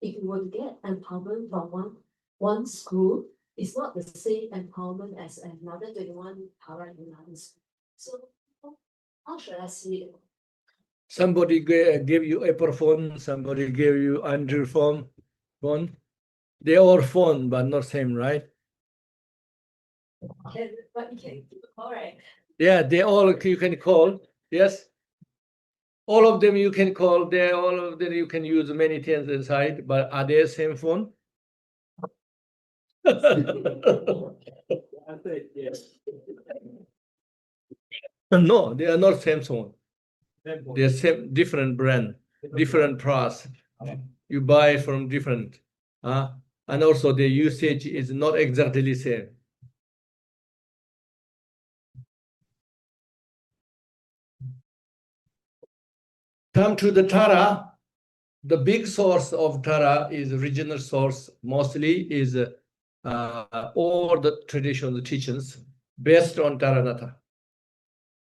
if you were to get empowerment from one school, it's not the same empowerment as another 21 Tara in another school. So, how should I see it? Somebody gave you Apple phone, somebody gave you Android phone. They all phone, but not same, right? But you can all right. Yeah, they all you can call. Yes. All of them you can call. They all of them you can use many things inside, but are they same phone? I think yes. No, they are not same phone. They are same different brand, different price. You buy from different, and also the usage is not exactly same. Come to the Tara. The big source of Tara is original source. Mostly is all the traditional teachings based on Taranatha.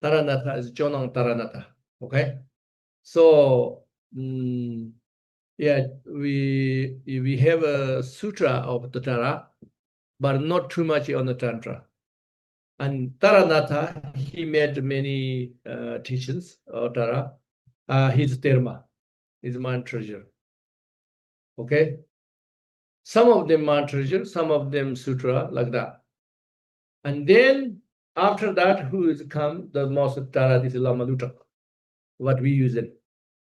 Taranatha is Jonang Taranatha. Okay, so yeah, we have a sutra of the Tara, but not too much on the Tantra. And Taranatha, he made many teachings of Tara. His Dharma is my treasure. Okay, some of them are treasure, some of them sutra, like that. And then after that, who is come? The most Tara, this is Lama Lutak, what we use it.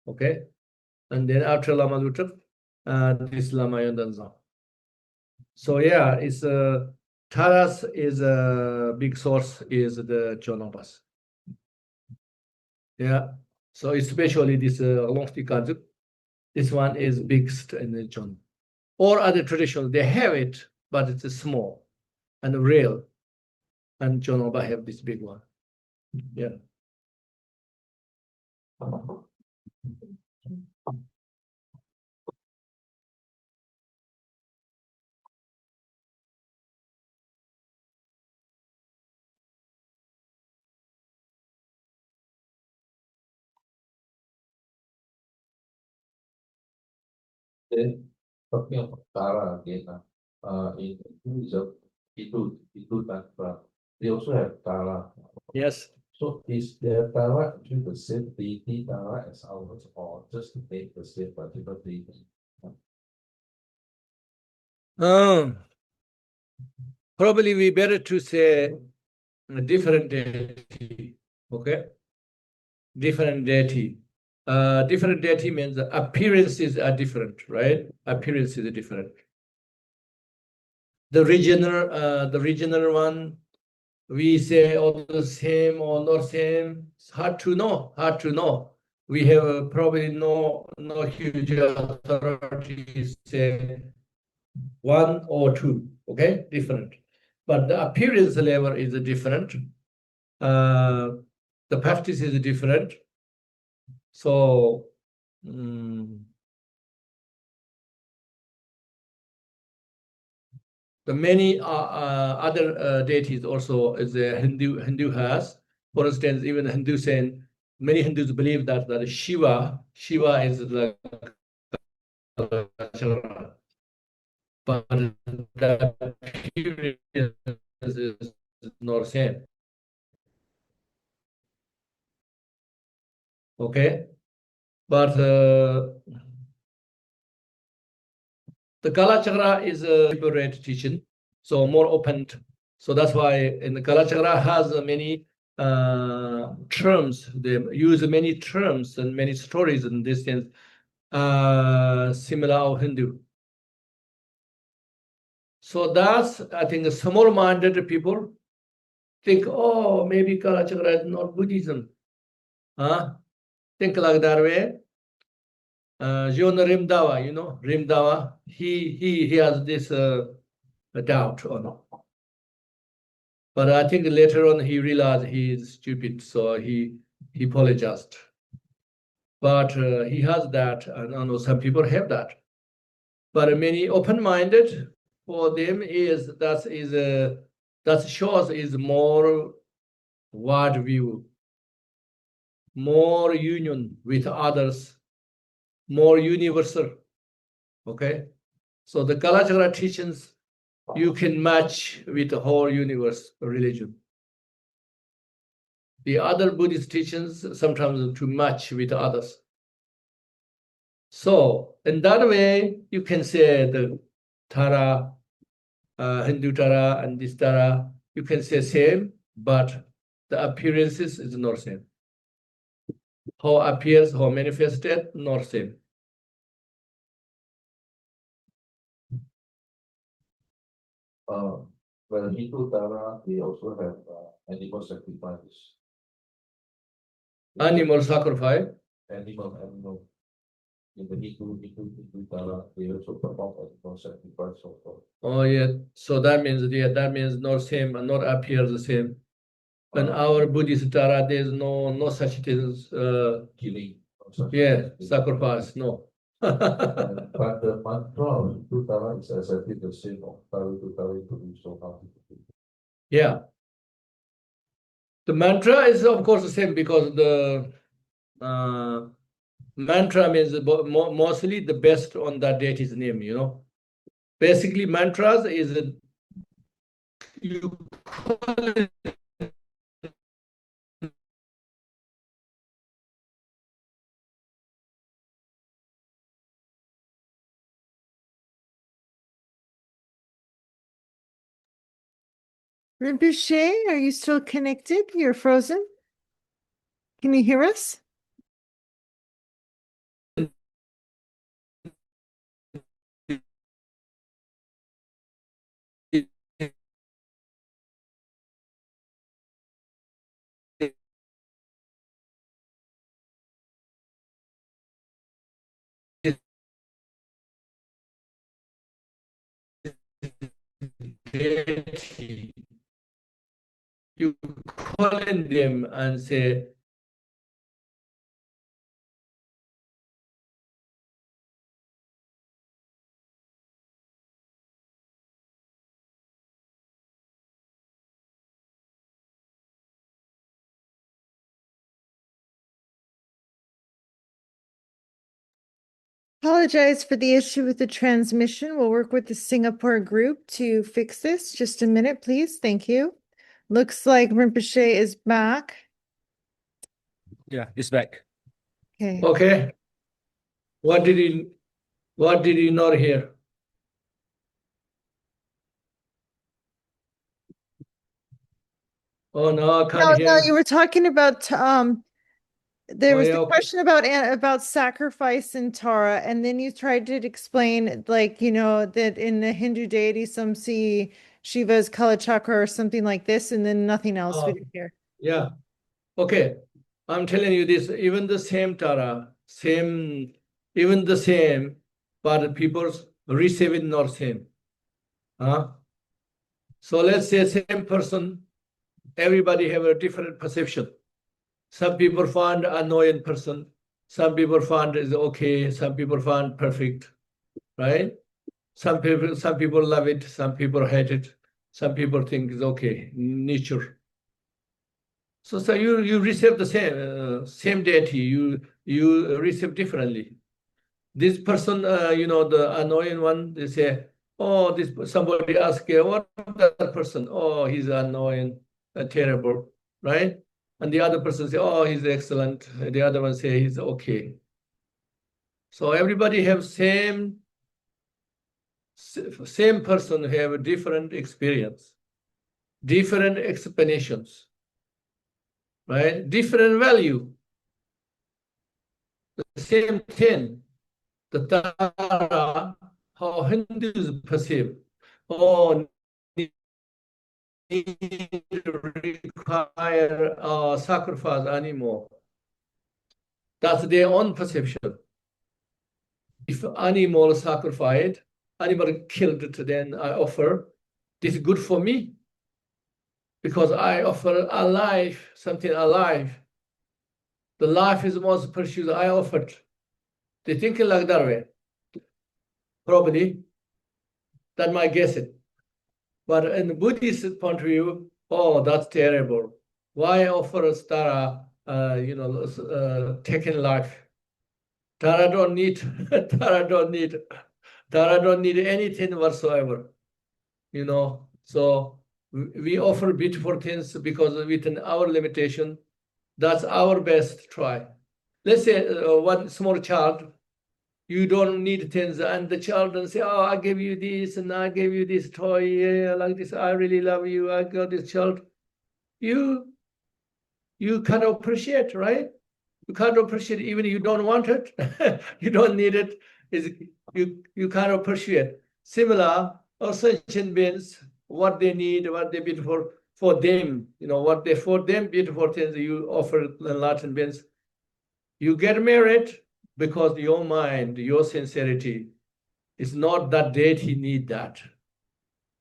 Okay, and then after Lama Lutak, this Lama Yondanzang. So yeah, it's Taras is a big source is the Chonobas. Yeah, so especially this Longsti Kazuk, this one is biggest in the Chon. Or other traditions, they have it, but it's small and real. And Chonoba have this big one. Yeah. Then talking about Tara again, in Buddhism, Hindu Tantra, they also have Tara. Yes. So is their Tara actually the same deity Tara as ours, or just to make the same particular deity? Probably we better to say a different deity. Okay. Different deity. Different deity means the appearances are different, right? Appearances are different. The regional one, we say all the same or not same. It's hard to know. Hard to know. We have probably no huge authority say one or two. Okay, different. But the appearance level is different. the practice is different. So the many other deities also is a Hindu has. For instance, even Hindu saying many Hindus believe that Shiva is the Kalachakra, but the period is not same. Okay, but the Kalachakra is a separate teaching, so more open. So that's why in the Kalachakra has many terms. They use many terms and many stories in this sense, similar to Hindu. So that's, I think, small-minded people think, oh, maybe Kalachakra is not Buddhism. Think like that way. John Rimdawa, Rimdawa, he has this doubt or no. But I think later on he realized he is stupid, so he apologized. But he has that, and I know some people have that. But many open-minded, for them that shows is more wide view, more union with others, more universal. Okay, so the Kalachakra teachings you can match with the whole universe religion. The other Buddhist teachings sometimes to match with others. So in that way, you can say the Tara, Hindu Tara and this Tara, you can say same, but the appearances is not same. How appears, how manifested, not same. Well, Hindu Dharma, they also have animal sacrifice. Animal sacrifice. Animal. In the Hindu Dharma, they also perform animal sacrifice also. Oh yeah, so that means not same and not appear the same. In our Buddhist Dharma, there's no such things. Killing. Sacrifice, no. But the mantra of Hindu Dharma is exactly the same of Tari to do so how to do. Yeah. The mantra is of course the same because the mantra means mostly the best on that deity's name, Basically, mantras is you call it Rinpoche, are you still connected? You're frozen. Can you hear us? deity. You call in them and say, Apologize for the issue with the transmission. We'll work with the Singapore group to fix this. Just a minute, please. Thank you. Looks like Rinpoche is back. Yeah, it's back. Okay. okay, what did you not hear? Oh no, I can't hear No, you. you were talking about there Oh, was yeah, the okay. question about sacrifice in Tara, and then you tried to explain that in the Hindu deity some see Shiva as Kalachakra or something like this, and then nothing else we didn't hear. Yeah. Okay. I'm telling you this, even the same Tara, even the same, but people's receiving not same. So let's say same person, everybody have a different perception. Some people find annoying person. Some people find is okay. Some people find perfect, right? Some people love it. Some people hate it. Some people think it's okay, nature. So you receive the same deity. You receive differently. This person, the annoying one, they say, oh, somebody ask, what that person? Oh, he's annoying, terrible, right? And the other person say, oh, he's excellent. The other one say he's okay. So everybody have same person have a different experience, different explanations, right? Different value. The same thing. The Tara, how Hindus perceive, oh, require sacrifice animal. That's their own perception. If animal sacrificed, animal killed, then I offer. This is good for me because I offer a life, something alive. The life is most precious. I offered. They think like that way. Probably, that might guess it. But in the Buddhist point of view, oh, that's terrible. Why offer a Tara, taking life? Tara don't need, Tara don't need anything whatsoever, So we offer beautiful things because within our limitation, that's our best try. Let's say one small child, you don't need things, and the child doesn't say, oh, I gave you this, and I gave you this toy, yeah, like this, I really love you, I got this child. You can't appreciate, right? You can't appreciate even you don't want it, you don't need it, you can't appreciate. Similar, ascension beings, what they need, what they beautiful for them, for them beautiful things you offer enlightened beings. You get married because your mind, your sincerity is not that deity need that.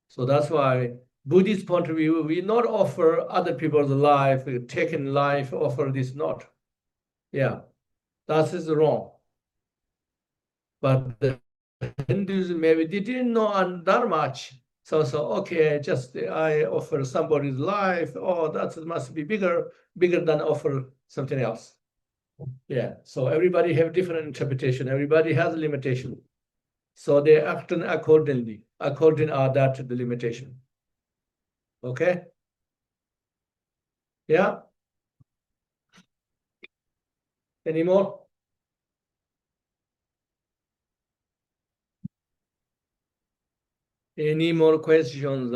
So that's why Buddhist point of view, we not offer other people's life, taking life, offer this not. Yeah, that is wrong. But the Hindus maybe they didn't know that much. So okay, just I offer somebody's life. Oh, that must be bigger than offer something else. Yeah. So everybody have different interpretation. Everybody has a limitation. So they act accordingly. According to that the limitation. Okay. Yeah. Any more? Any more questions?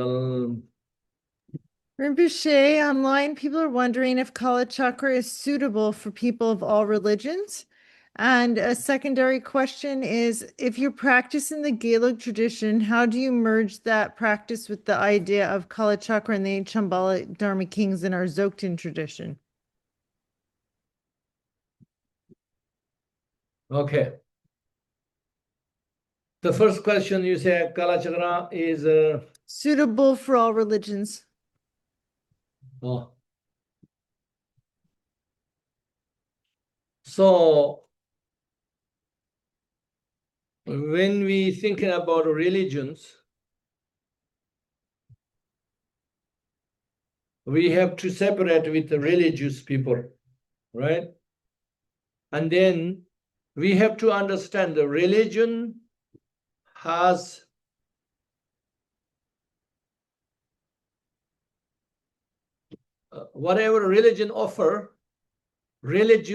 Rinpoche, online people are wondering if Kalachakra is suitable for people of all religions. And a secondary question is, if you practice in the Gaelic tradition, how do you merge that practice with the idea of Kalachakra and the Shambhala Dharma kings in our Dzogden tradition? Okay. The first question you say Kalachakra is suitable for all religions. Oh. So when we thinking about religions, we have to separate with the religious people, right? And then we have to understand the religion has whatever religion offer,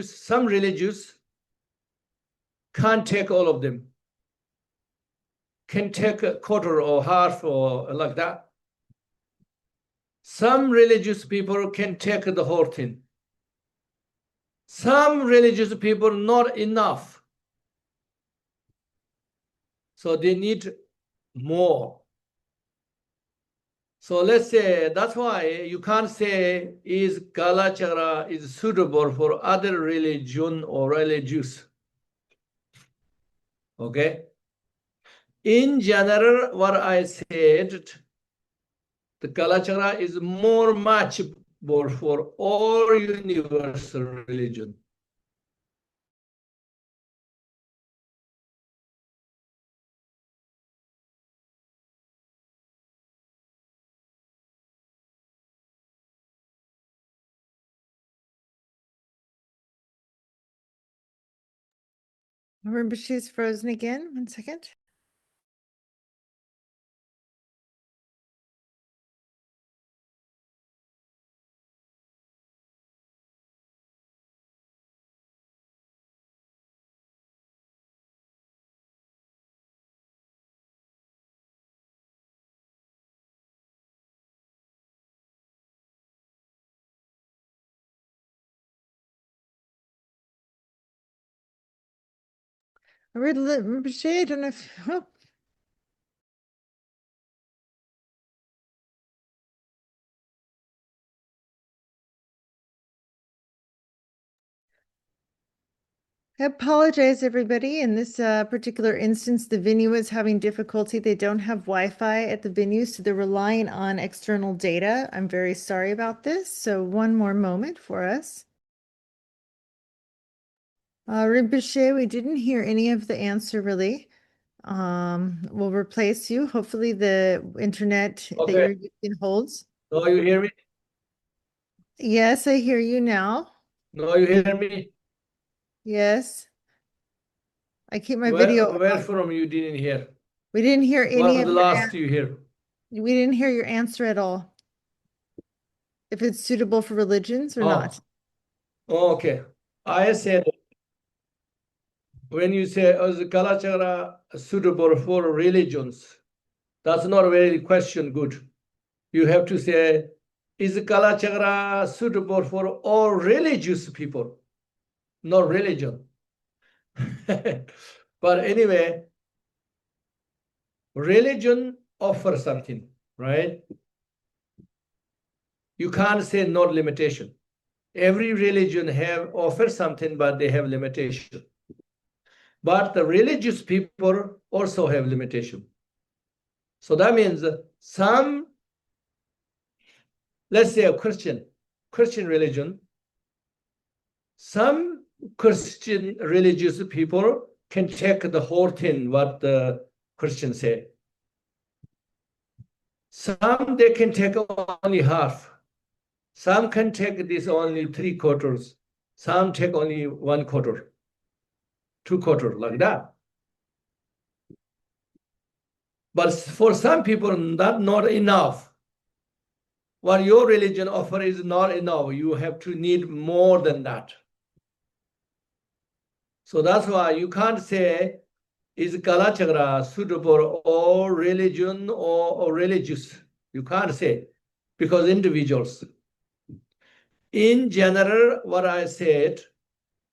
some religious can't take all of them, can take a quarter or half or like that. Some religious people can take the whole thing. Some religious people not enough. So they need more. So let's say that's why you can't say is Kalachakra is suitable for other religion or religious. Okay. In general, what I said, the Kalachakra is much for all universal religion. Rinpoche's frozen again. 1 second. Rinpoche, I don't know if, oh. I apologize, everybody. In this particular instance, the venue is having difficulty. They don't have Wi-Fi at the venue, so they're relying on external data. I'm very sorry about this. So one more moment for us. Rinpoche, we didn't hear any of the answer really. We'll replace you. Hopefully the internet that Okay. you're using holds. No, you hear me? Yes, I hear you now. No, you hear me? Yes. I keep my video Where on. from you didn't hear? We didn't hear What any was of the your last you hear? we didn't hear your answer at all. If it's suitable for religions or not. Okay. I said, when you say, is the Kalachakra suitable for religions? That's not a very question good. You have to say, is the Kalachakra suitable for all religious people? Not religion. But anyway, religion offers something, right? You can't say not limitation. Every religion offers something, but they have limitation. But the religious people also have limitation. So that means some, let's say a Christian religion, some Christian religious people can take the whole thing, what the Christians say. Some they can take only half. Some can take this only 3/4. Some take only 1/4, 2/4, like that. But for some people, that's not enough. What your religion offers is not enough. You have to need more than that. So that's why you can't say, is Kalachakra suitable for all religion or religious? You can't say, because individuals. In general, what I said,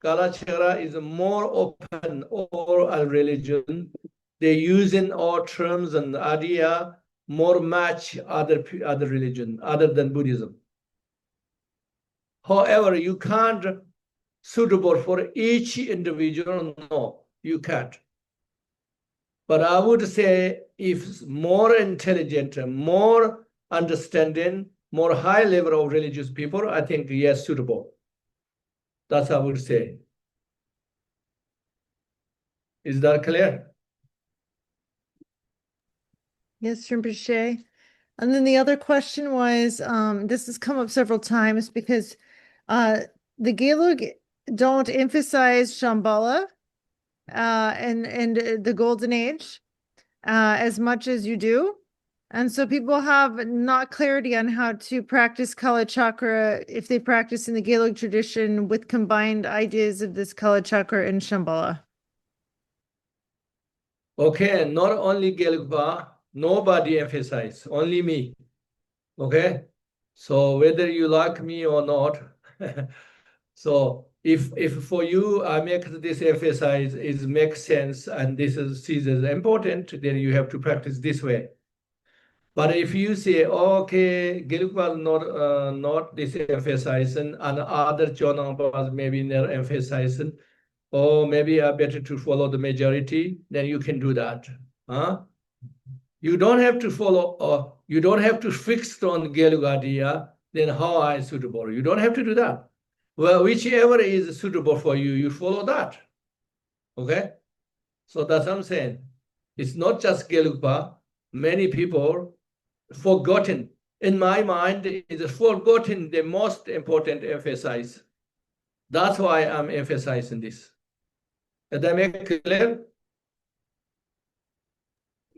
Kalachakra is more open all religion. They use in all terms and idea more match other religion other than Buddhism. However, you can't suitable for each individual. No, you can't. But I would say if more intelligent, more understanding, more high level of religious people, I think yes, suitable. That's what I would say. Is that clear? Yes, Rinpoche. And then the other question was, this has come up several times because the Gelug don't emphasize Shambhala and the Golden Age as much as you do. And so people have not clarity on how to practice Kalachakra if they practice in the Gelug tradition with combined ideas of this Kalachakra and Shambhala. Okay, not only Gelugpa, nobody emphasize, only me. Okay, so whether you like me or not, so if for you I make this emphasize is makes sense and this is sees as important, then you have to practice this way. But if you say, okay, Gelugpa not this emphasizing and other Chonampas maybe not emphasizing, or maybe better to follow the majority, then you can do that. You don't have to follow, you don't have to fix on Gelug idea, then how I suitable? You don't have to do that. Well, whichever is suitable for you, you follow that. Okay? So that's what I'm saying. It's not just Gelugpa. Many people forgotten. In my mind, is forgotten the most important emphasize. That's why I'm emphasizing this. Did I make it clear?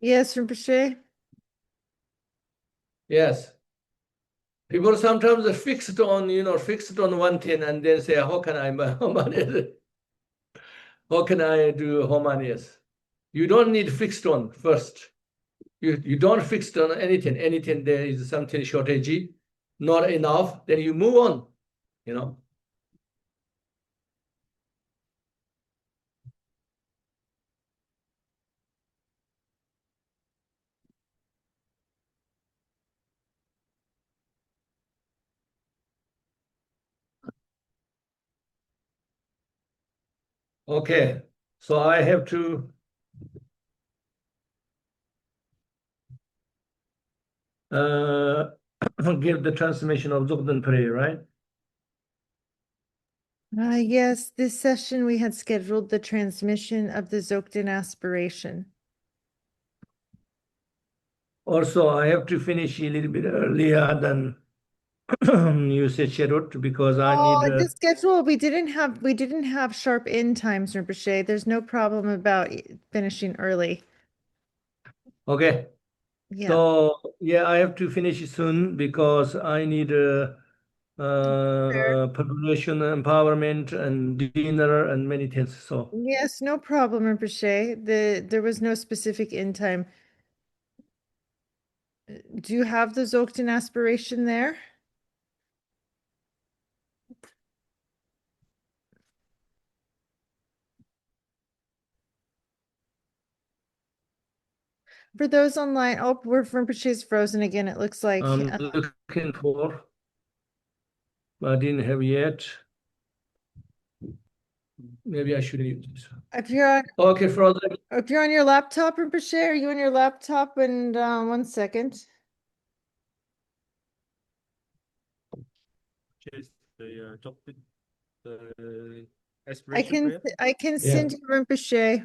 Yes, Rinpoche. Yes. People sometimes are fixed on, fixed on one thing and then say, how can I harmonize? How can I do harmonious? You don't need fixed on first. You don't fix on anything. Anything there is something shortage, not enough, then you move on. Okay, so I have to give the transmission of Dzogden prayer, right? Yes, this session we had scheduled the transmission of the Dzogden aspiration. Also, I have to finish a little bit earlier than you said, Sherut, because I Oh, need. the schedule, we didn't have sharp end times, Rinpoche. There's no problem about finishing early. Okay. Yeah. So yeah, I have to finish soon because I need population empowerment and dinner and many things. So Yes, no problem, Rinpoche. There was no specific end time. Do you have the Dzogchen aspiration there? For those online, oh, Rinpoche's frozen again, it looks like. I'm looking for, but I didn't have yet. Maybe I should use this. If you're on, Okay, further. if you're on your laptop, Rinpoche, are you on your laptop? And 1 second. Just the topic, the I aspiration can prayer. I can send you Rinpoche.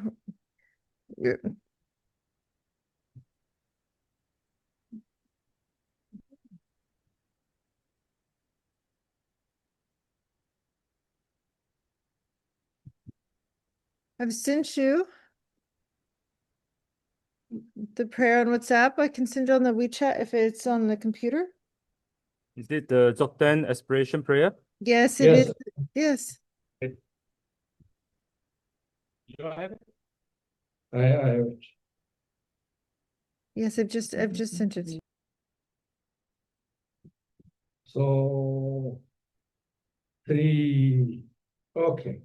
I've sent you the prayer on WhatsApp. I can send it on the WeChat if it's on the computer. Is it the Dzogden aspiration prayer? Yes, it Yes. is. Yes. You don't have it? I have it. Yes, I've just sent it. So 3. Okay.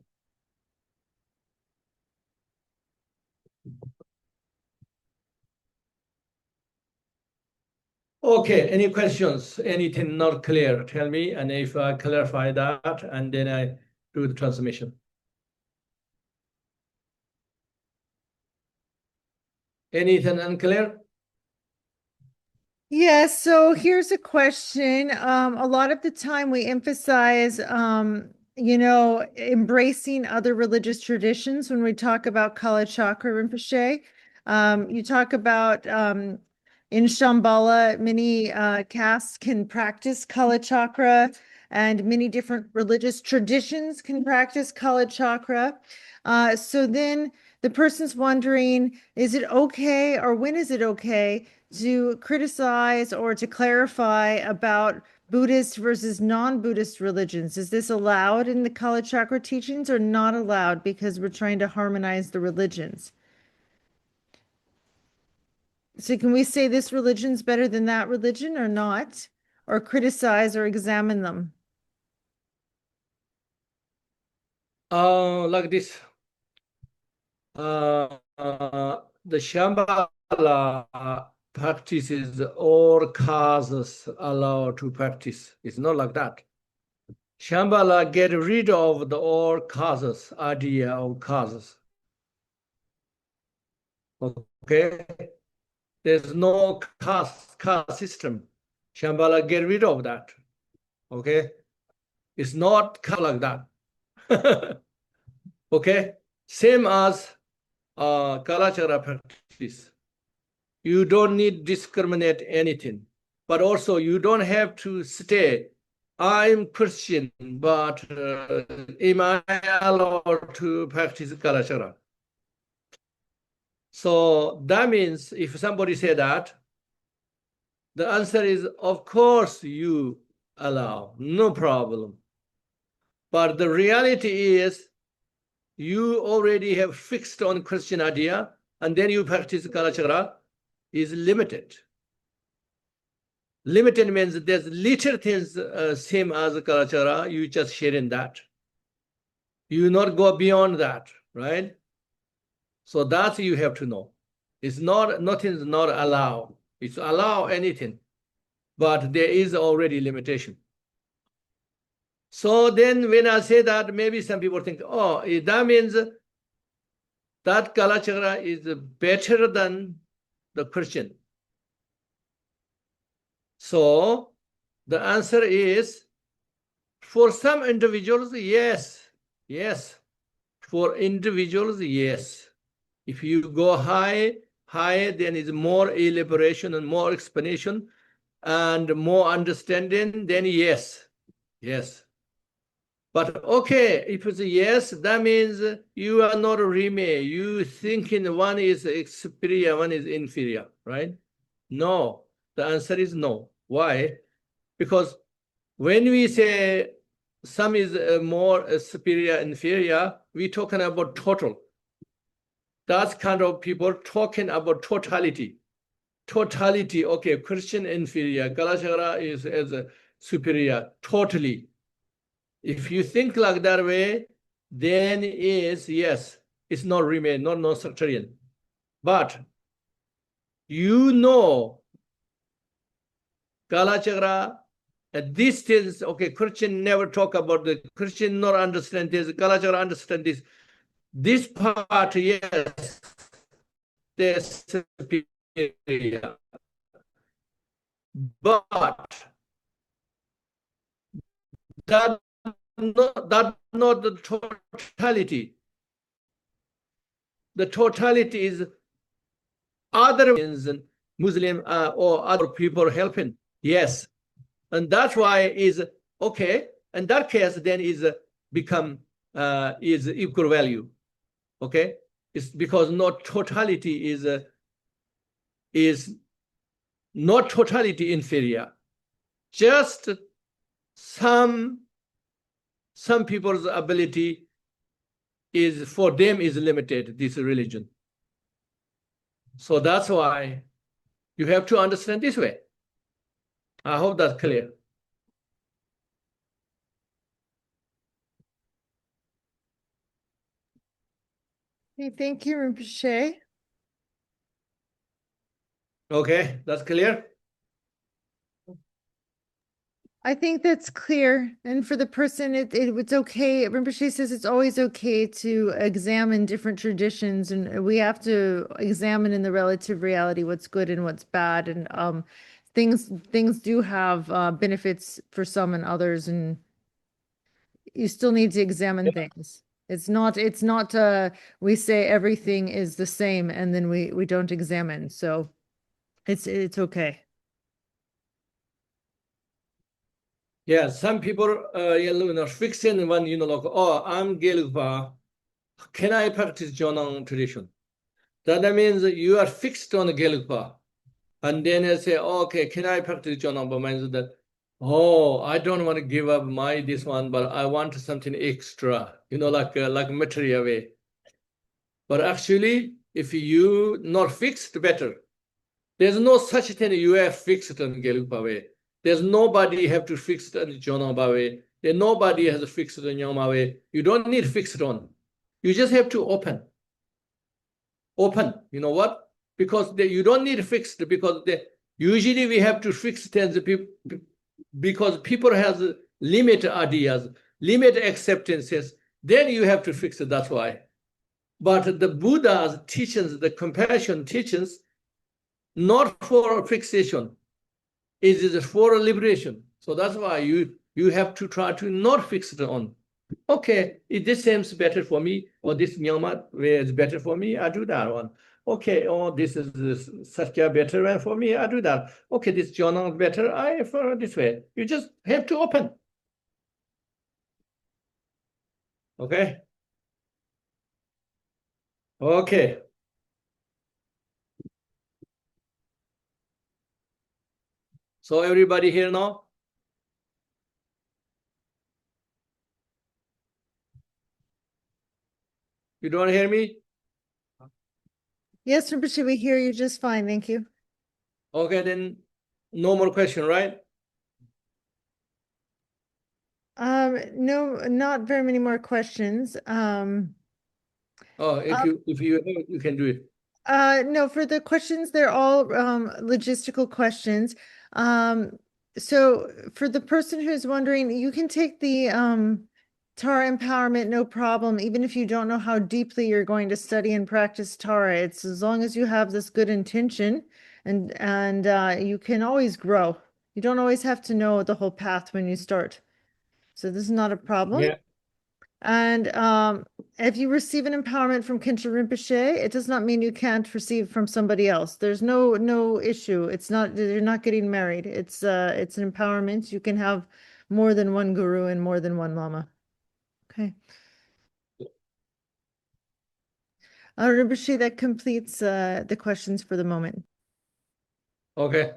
Okay, any questions? Anything not clear? Tell me, and if I clarify that, and then I do the transmission. Anything unclear? Yes, so here's a question. A lot of the time we emphasize, embracing other religious traditions when we talk about Kalachakra Rinpoche. You talk about in Shambhala, many castes can practice Kalachakra, and many different religious traditions can practice Kalachakra. So then the person's wondering, is it okay, or when is it okay to criticize or to clarify about Buddhist versus non-Buddhist religions? Is this allowed in the Kalachakra teachings or not allowed because we're trying to harmonize the religions? So can we say this religion's better than that religion or not? Or criticize or examine them? Like this. The Shambhala practices all causes allowed to practice. It's not like that. Shambhala get rid of the all causes, idea of causes. Okay? There's no caste system. Shambhala get rid of that. Okay, it's not kind of like that. Okay, same as Kalachakra practice. You don't need discriminate anything, but also you don't have to stay. I'm Christian, but am I allowed to practice Kalachakra? So that means if somebody say that, the answer is, of course you allow, no problem. But the reality is you already have fixed on Christian idea, and then you practice Kalachakra is limited. Limited means there's little things same as Kalachakra, you just share in that. You not go beyond that, right? So that you have to know. It's not, nothing's not allowed. It's allow anything, but there is already limitation. So then when I say that, maybe some people think, oh, that means that Kalachakra is better than the Christian. So the answer is, for some individuals, yes. Yes. For individuals, yes. If you go high, then it's more elaboration and more explanation and more understanding, then yes. Yes. But okay, if it's a yes, that means you are not a Rime. You thinking one is superior, one is inferior, right? No, the answer is no. Why? Because when we say some is more superior, inferior, we're talking about total. That's kind of people talking about totality. Totality, okay, Christian inferior, Kalachakra is as a superior, totally. If you think like that way, then is, yes, it's not remain, not non-sectarian. But you know, Kalachakra, at this stage, okay, Christian never talk about the Christian, not understand this, Kalachakra understand this. This part, yes, they're superior. But that not the totality. The totality is other Muslim or other people helping. Yes. And that's why is okay. In that case, then is become is equal value. Okay. It's because not totality is not totality inferior. Just some people's ability is for them is limited, this religion. So that's why you have to understand this way. I hope that's clear. Okay, thank you, Rinpoche. Okay, that's clear? I think that's clear. And for the person, it's okay. Rinpoche says it's always okay to examine different traditions, and we have to examine in the relative reality what's good and what's bad. And things do have benefits for some and others, and you still need to examine things. It's not we say everything is the same and then we don't examine. So it's okay. Yeah, some people fixing one, like, oh, I'm Gelugpa. Can I practice Jonang tradition? That means you are fixed on Gelugpa. And then I say, okay, can I practice Jonang? But means that, oh, I don't want to give up this one, but I want something extra, like material way. But actually, if you not fixed, better. There's no such thing you have fixed on Gelugpa way. There's nobody have to fix it on Jonamba way. There nobody has fixed it on Yama way. You don't need fixed on. You just have to open. Open. You know what? Because you don't need fixed, because usually we have to fix things because people has limited ideas, limited acceptances. Then you have to fix it. That's why. But the Buddha's teachings, the compassion teachings, not for fixation. It is for liberation. So that's why you You have to try to not fix it on. Okay, if this seems better for me, or this Myanmar way is better for me, I do that one. Okay, oh, this is Satya better one for me, I do that. Okay, this journal is better, I for this way. You just have to open. Okay. Okay. So everybody here now? You don't hear me? Yes, Rinpoche, we hear you just fine. Thank you. Okay, then no more question, right? No, not very many more questions. Oh, if you have, you can do it. No, for the questions, they're all logistical questions. So for the person who's wondering, you can take the Tara empowerment, no problem, even if you don't know how deeply you're going to study and practice Tara. It's as long as you have this good intention, and you can always grow. You don't always have to know the whole path when you start. So this is not a problem. Yeah. And if you receive an empowerment from Khentrul Rinpoche, it does not mean you can't receive from somebody else. There's no issue. It's not, you're not getting married. It's an empowerment. You can have more than one guru and more than one lama. Okay. Rinpoche, that completes the questions for the moment. Okay.